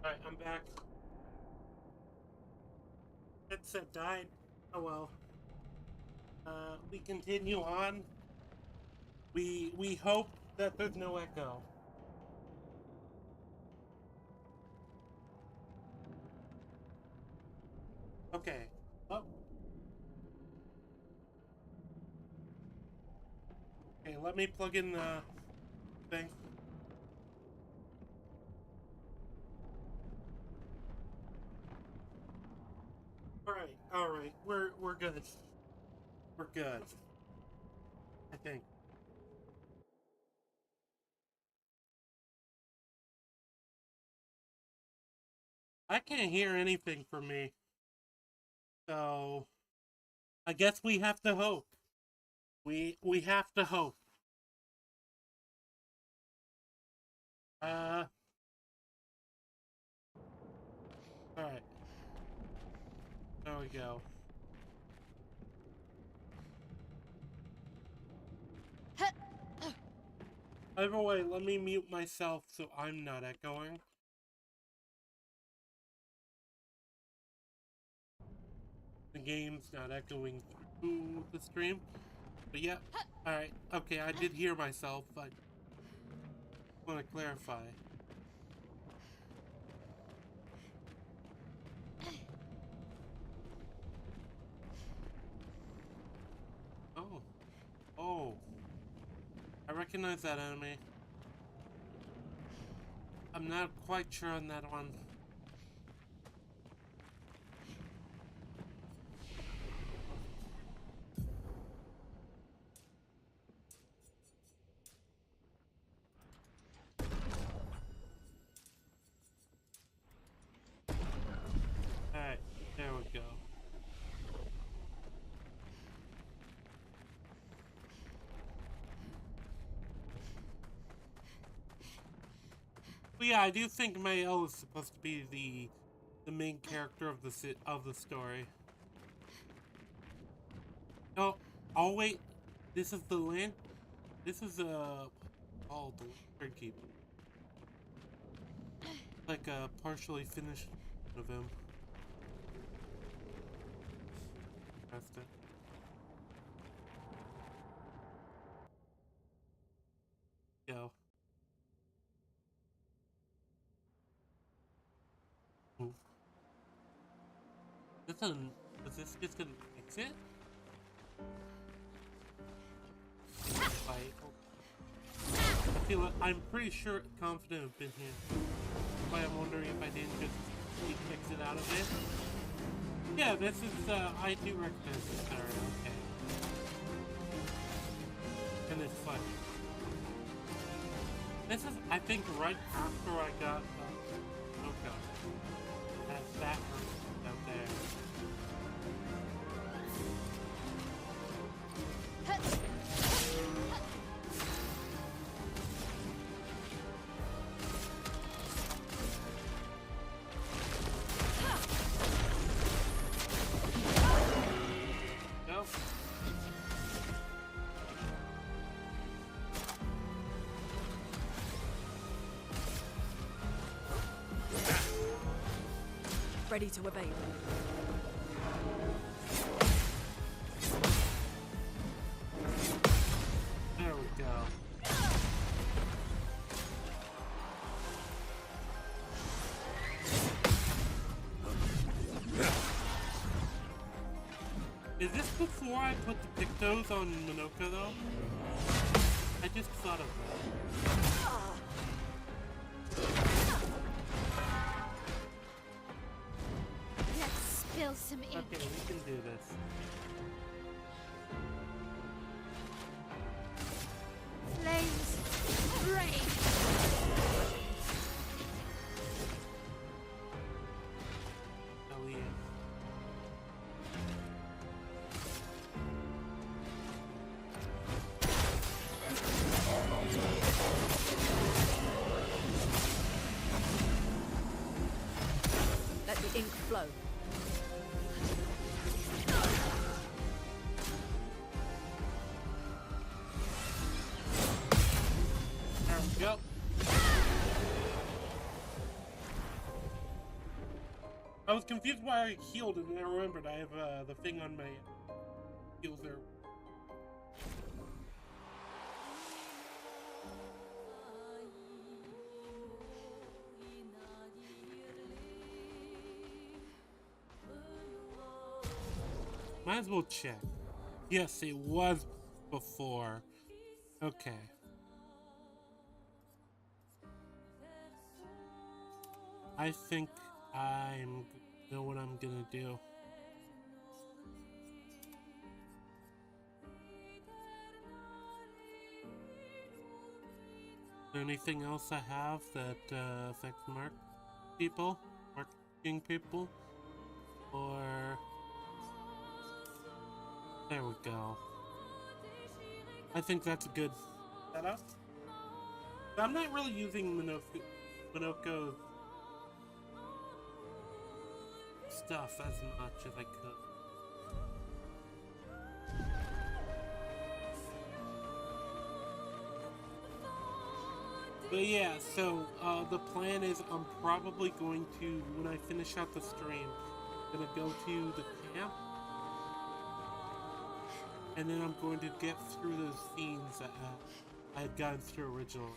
Alright, I'm back. Headset died. Oh well. We continue on. We hope that there's no echo. Okay. Oh. Okay, let me plug in the thing. Alright, we're good. We're good. I think. I can't hear anything from me. So I guess we have to hope. We have to hope. Alright. There we go. Either way, let me mute myself so I'm not echoing. The game's not echoing through the stream. But yeah, alright, okay, I did hear myself, but I want to clarify. Oh. Oh. I recognize that enemy. I'm not quite sure on that one. Alright, there we go. But yeah, I do think Mael is supposed to be the main character of the story. Oh wait, this is the land. This is the Lantern Keep. Like a partially finished of him. That's it. Go. Ooh. Is this just gonna exit? I'm pretty sure, confident I've been here. That's why I'm wondering if I didn't just exit out of it. Yeah, this is, I do recognize this area, okay. And it's fun. This is, I think, right after I got, oh god. That room out there. Ready to obey. There we go. Is this before I put the Pictos on Minoka though? I just thought of that. Spill some ink. Okay, we can do this. Flames, rain. Oh yeah. Let the ink flow. There we go. was confused why I healed, and then I remembered I have the thing on my heals there. Might as well check. Yes, it was before. Okay. I think I know what I'm gonna do. Is there anything else I have that affects marketing people? Or there we go. I think that's a good setup. I'm not really using Minoko's stuff as much as I could. But yeah, so the plan is I'm probably going to, when I finish out the stream, gonna go to the camp, and then I'm going to get through those scenes that I had gotten through originally.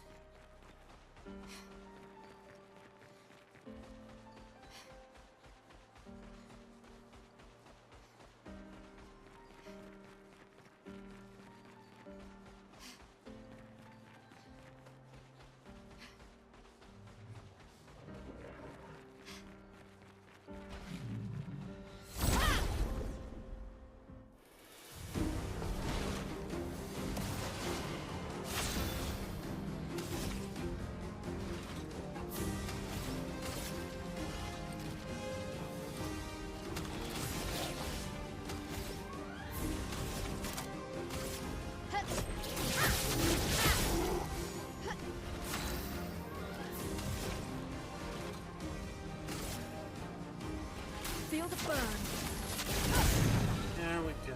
Feel the burn. There we go.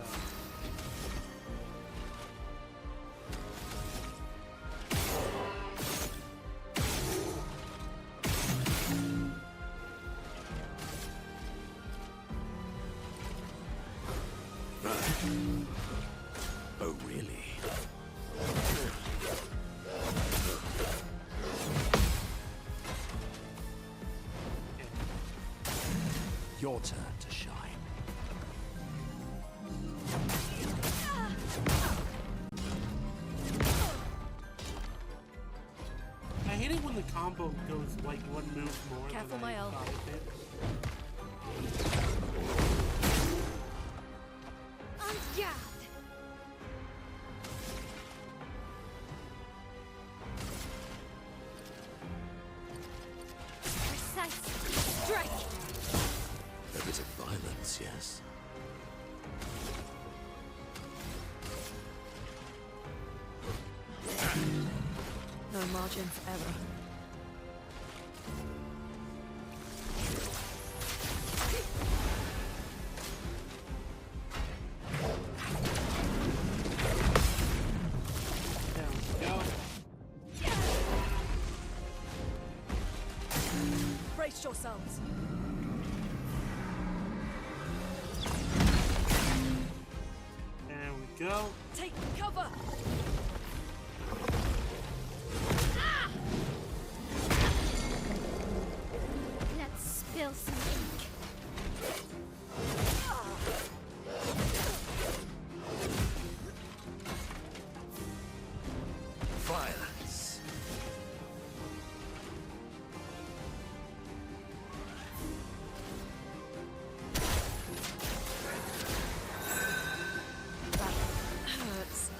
Oh, really? Your turn to shine. I hate it when the combo goes like one move more Careful, than I Mael. thought it did. En garde! Precise! Strike! A bit of violence, yes. No margin for error. There we go. Brace yourselves. There we go. Take cover. Let's spill some ink. Violence. That hurts.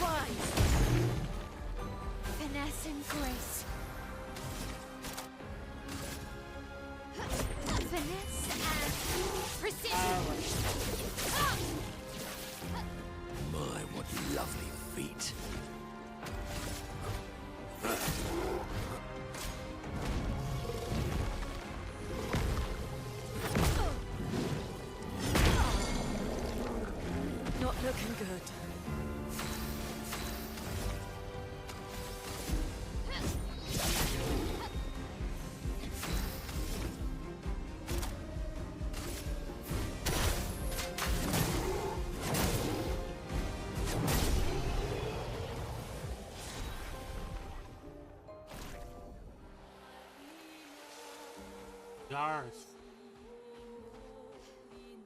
Rise. Finesse and grace. Finesse and precision. My, what lovely feet. Not looking good. Jars.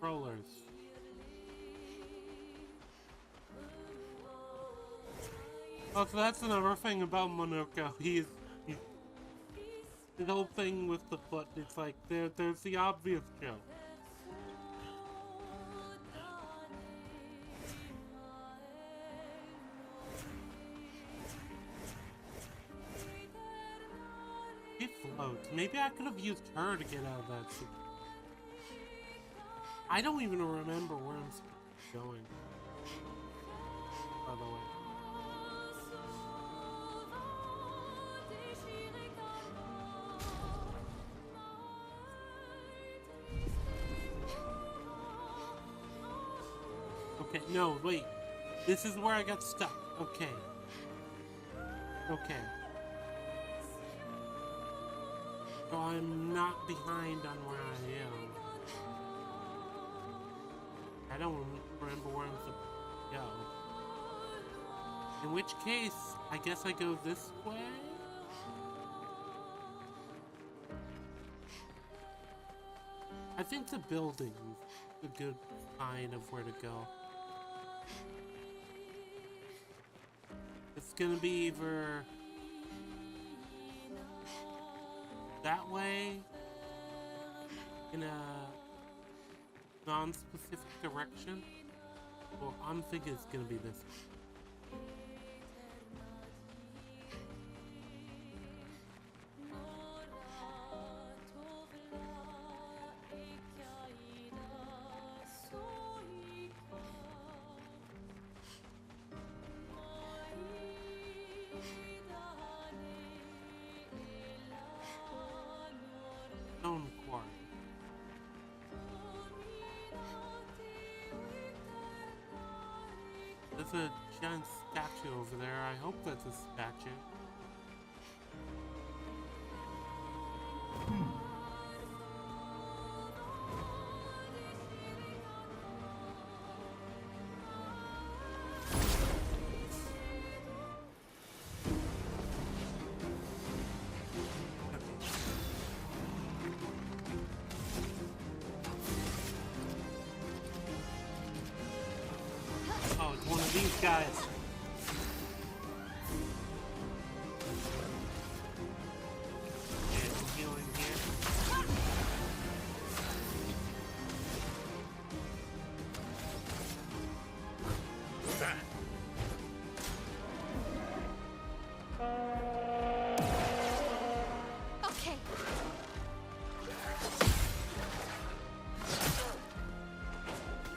Rollers. Oh, so that's another thing about Monoko. He's the whole thing with the foot. It's like there's the obvious joke. She floats. Maybe I could have used her to get out of that suit. I don't even remember where I'm going. By the way. Okay, no, wait. This is where I got stuck. Okay. Okay. So I'm not behind on where I am. I don't remember where I'm supposed to go. In which case, I guess I go this way? I think the building's a good sign of where to go. It's gonna be either that way in a non-specific direction, or I'm thinking it's gonna be this way. Stone quarry. There's a giant statue over there. I hope that's a statue. Oh, it's one of these guys. Okay, I'm healing here. Okay.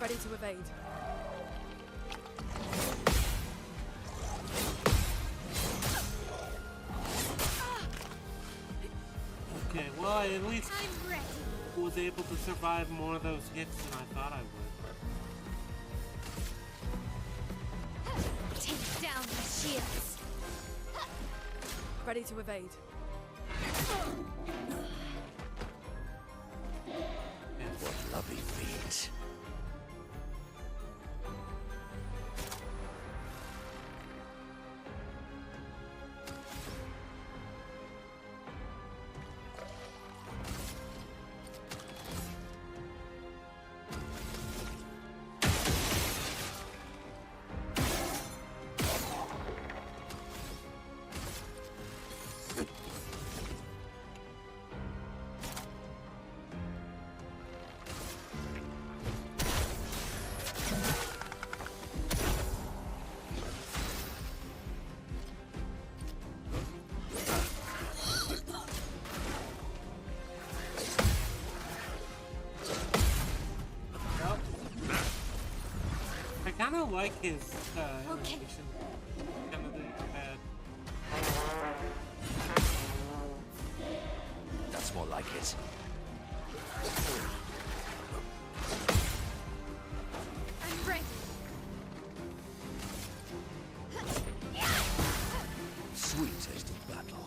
Ready to evade. Okay, well, I at least I'm ready. was able to survive more of those hits than I thought I would. Take down the shields. Ready to evade. What lovely feet. kind of like his Okay. animation. Kind of bad. That's more like it. I'm ready. Sweet taste of battle.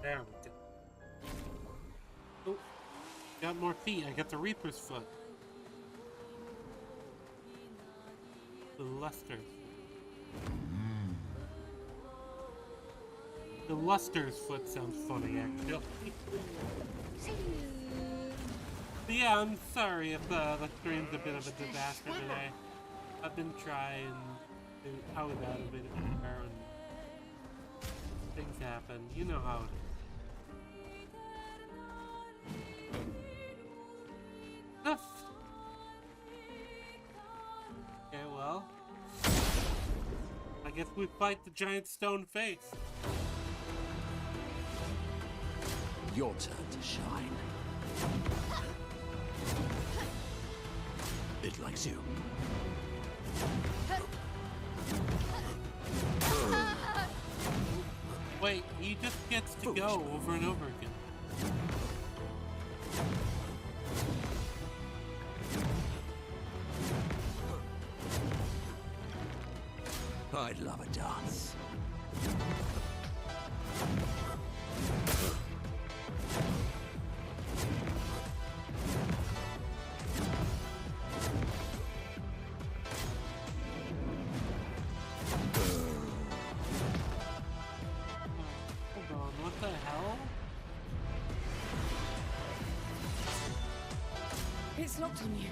There we go. Oh, got more feet. I got the Reaper's foot. The Luster. The Luster's foot sounds funny, actually. But yeah, I'm sorry if the stream's a bit of a disaster today. I've been trying to out of it there, and things happen. You know how it is. Ugh. Okay, well, I guess we fight the giant stone face. Your turn to shine. It likes you. Wait, he just gets to go over and over again. I'd love a dance. Hold on, what the hell? It's locked on you.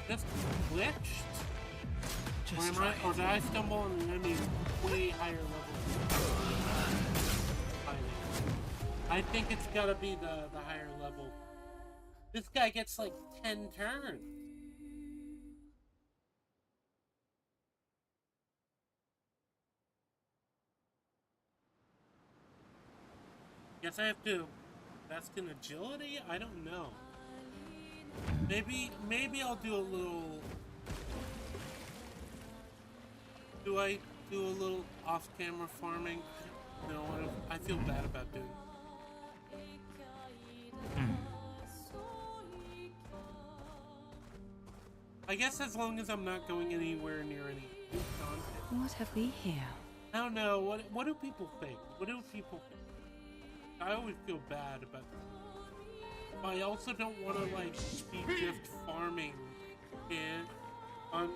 Just glitched? Just Or did I stumble on an enemy way higher level? I think it's gotta be the higher level. This guy gets like 10 turns. Guess I have to invest in agility? I don't know. Maybe I'll do a little... Do I do a little off-camera farming? No, I feel bad about doing it. I guess as long as I'm not going anywhere near any content. What have we here? I don't know. What do people think? What do people think? I always feel bad about this. I also don't want to like be just farming and on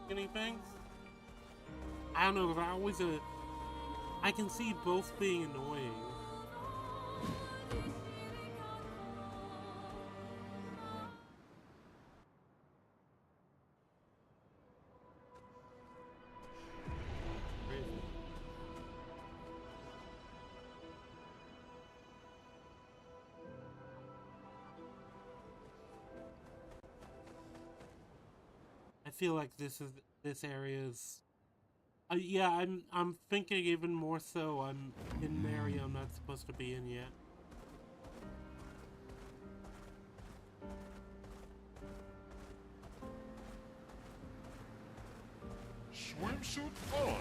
anything. I don't know. That always I can see both being annoying. I feel like this area is. Yeah, I'm thinking even more so. I'm in an area I'm not supposed to be in yet. Swimsuit on.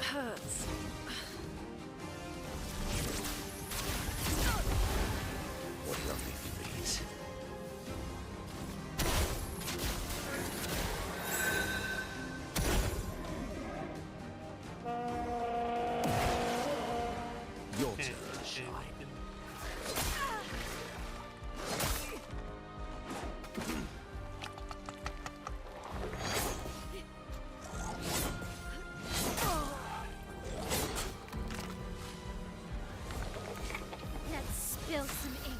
Hurts. your turn to shine. Let's spill some ink.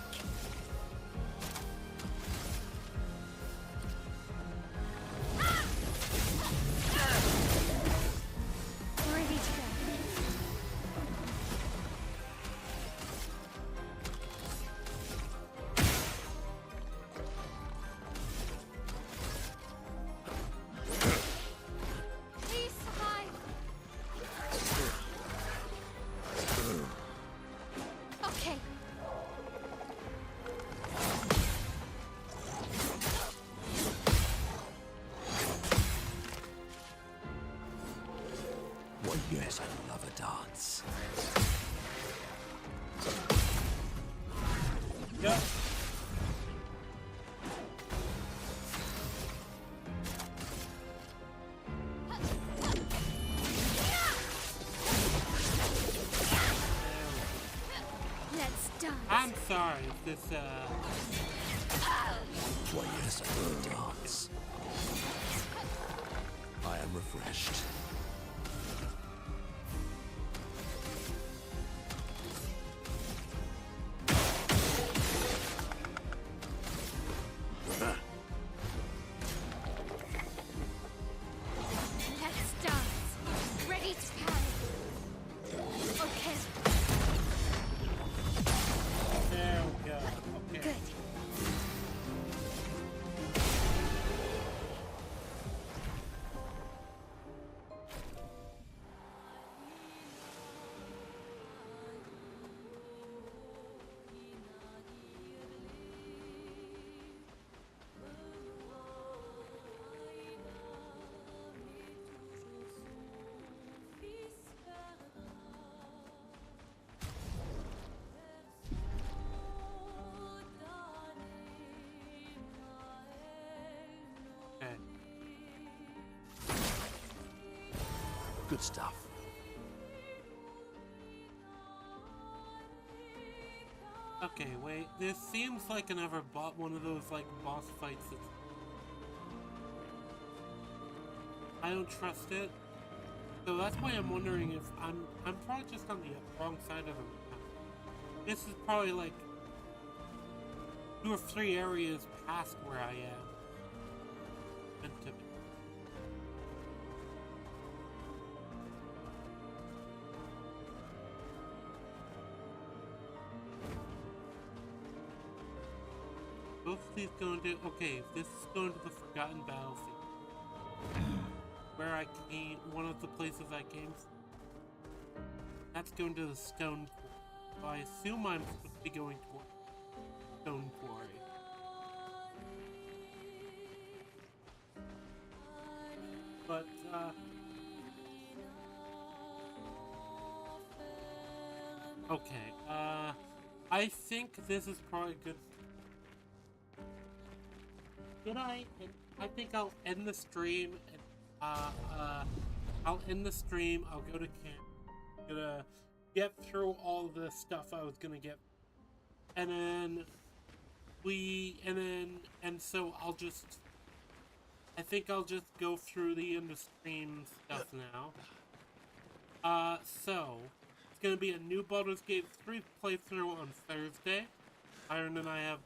Ready to go. Please survive. Okay. Well, yes, I love a dance. Yep. Let's dance. I'm sorry if this, Why, yes, I love a dance. I am refreshed. Let's dance. Ready to party. Okay. there we go. Okay. Good. Okay. Good stuff. Okay, wait. This seems like I never bought one of those, like, boss fights that... I don't trust it. So that's why I'm wondering if I'm probably just on the wrong side of the map. This is probably, like, 2 or 3 areas past where I am. Meant to be. Both of these going to... Okay, this is going to the Forgotten Battlefield. Where I came... One of the places I came from. That's going to the Stone Quarry. So I assume I'm supposed to be going toward Stone Quarry. But, okay, I think this is probably good. I think I'll end the stream, and, I'll end the stream, I'll go to camp, I'm gonna get through all the stuff I was gonna get, and then so I'll just, I think I'll just go through the end of stream stuff now. So, it's gonna be a new Baldur's Gate 3 playthrough on Thursday. Iron and I have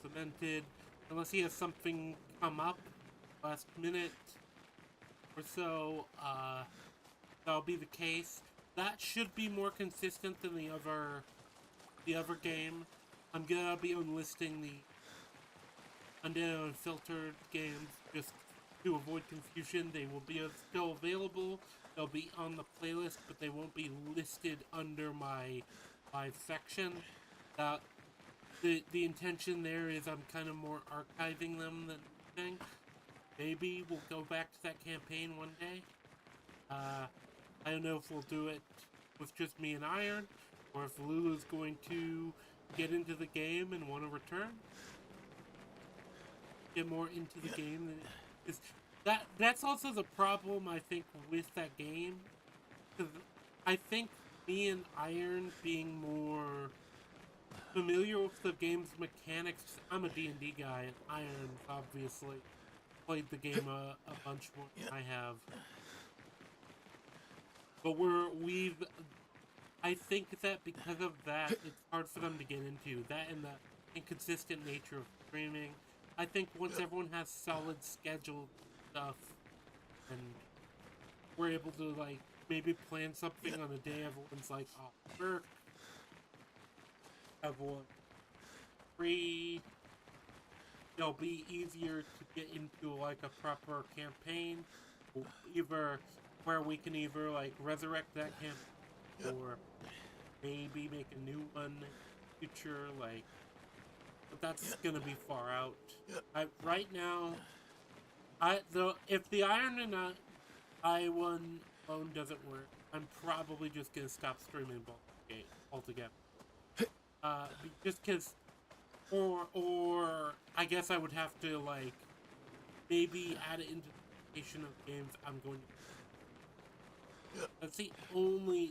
cemented, unless he has something come up last minute or so, that'll be the case. That should be more consistent than the other game. I'm gonna be unlisting the Undead Unfiltered games just to avoid confusion. They will be still available. They'll be on the playlist, but they won't be listed under my section. The intention there is I'm kind of more archiving them than anything. Maybe we'll go back to that campaign one day. I don't know if we'll do it with just me and Iron, or if Lulu's going to get into the game and want to return. Get more into the game than that's also the problem I think with that game, because I think me and Iron being more familiar with the game's mechanics. I'm a D&D guy, and Iron obviously played the game a bunch more than I have. But I think that because of that, it's hard for them to get into. That and the inconsistent nature of streaming. I think once everyone has solid scheduled stuff, and we're able to, like, maybe plan something on a day everyone's, like, off work, everyone free, it'll be easier to get into, like, a proper campaign, either where we can either, like, resurrect that campaign, or maybe make a new one in the future, like, but that's gonna be far out. Right now, if the Iron and I1 phone doesn't work, I'm probably just gonna stop streaming Baldur's Gate altogether. Just cause, or I guess I would have to, like, maybe add it into the rotation of games I'm going to. That's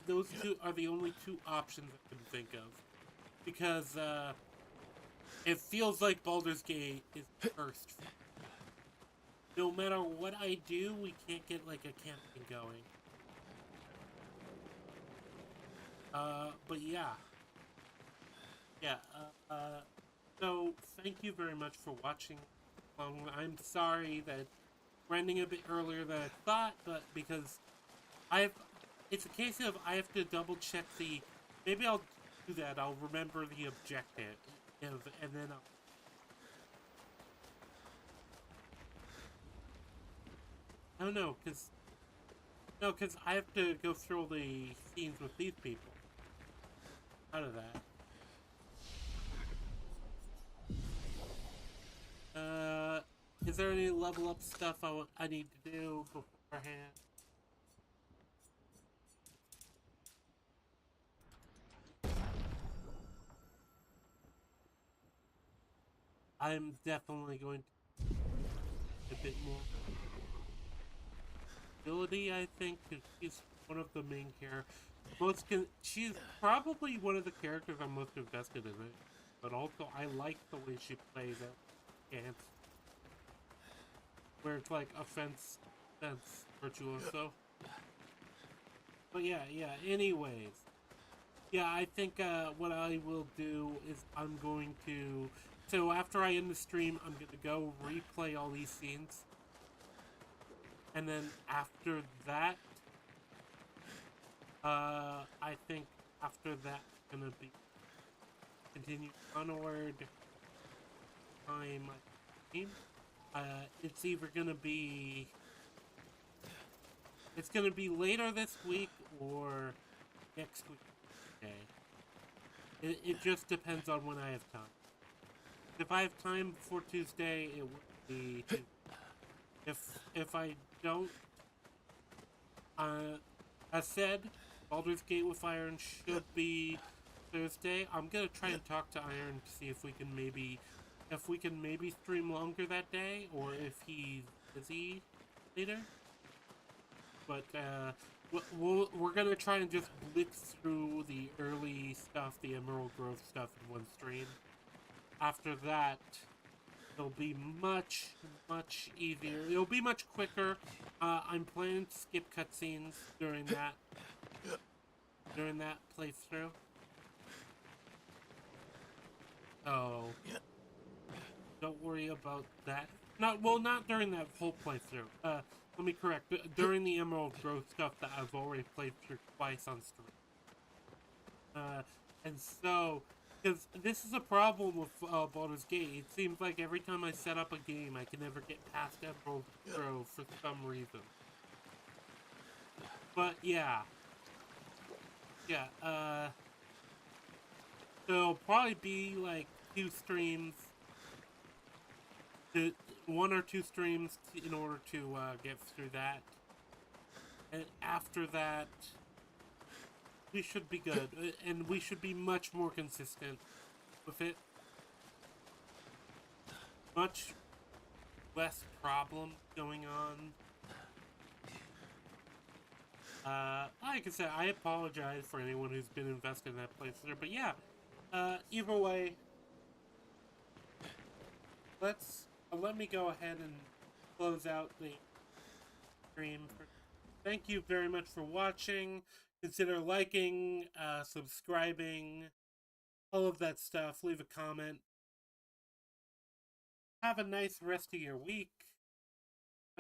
those two are the only two options I can think of. Because, it feels like Baldur's Gate is cursed. No matter what I do, we can't get, like, a campaign going. But yeah. Yeah, so thank you very much for watching. I'm sorry that we're ending a bit earlier than I thought, but because it's a case of I have to double check maybe I'll do that, I'll remember the objective, and then I don't know, because I have to go through all the scenes with these people. Out of that. Is there any level up stuff I need to do beforehand? I'm definitely going to a bit more ability, I think, because she's one of the main characters. She's probably one of the characters I'm most invested in it, but also I like the way she plays it. And where it's like offense, virtuoso. But yeah, anyways. Yeah, I think what I will do is I'm going to... So after I end the stream, I'm going to go replay all these scenes. And then after that, I think after that, it's going to be continue onward. Time, it's either going to be... It's going to be later this week or next week. Okay. It just depends on when I have time. If I have time before Tuesday, it would be Tuesday. If I don't, as said, Baldur's Gate with Iron should be Thursday. I'm gonna try and talk to Iron to see if we can maybe stream longer that day, or if he's busy later. But we're gonna try and just blitz through the early stuff, the Emerald Grove stuff in one stream. After that, it'll be much easier. It'll be much quicker. I'm planning to skip cutscenes during that playthrough. Oh, don't worry about that. Not during that whole playthrough. Let me correct. During the Emerald Grove stuff that I've already played through twice on stream. And so, because this is a problem with Baldur's Gate. It seems like every time I set up a game, I can never get past Emerald Grove for some reason. But yeah. Yeah, so it'll probably be like 2 streams. 1 or 2 streams in order to get through that. And after that, we should be good. And we should be much more consistent with it. Much less problem going on. Like I said, I apologize for anyone who's been invested in that playthrough, but yeah, either way, let me go ahead and close out the stream. Thank you very much for watching. Consider liking, subscribing, all of that stuff. Leave a comment. Have a nice rest of your week.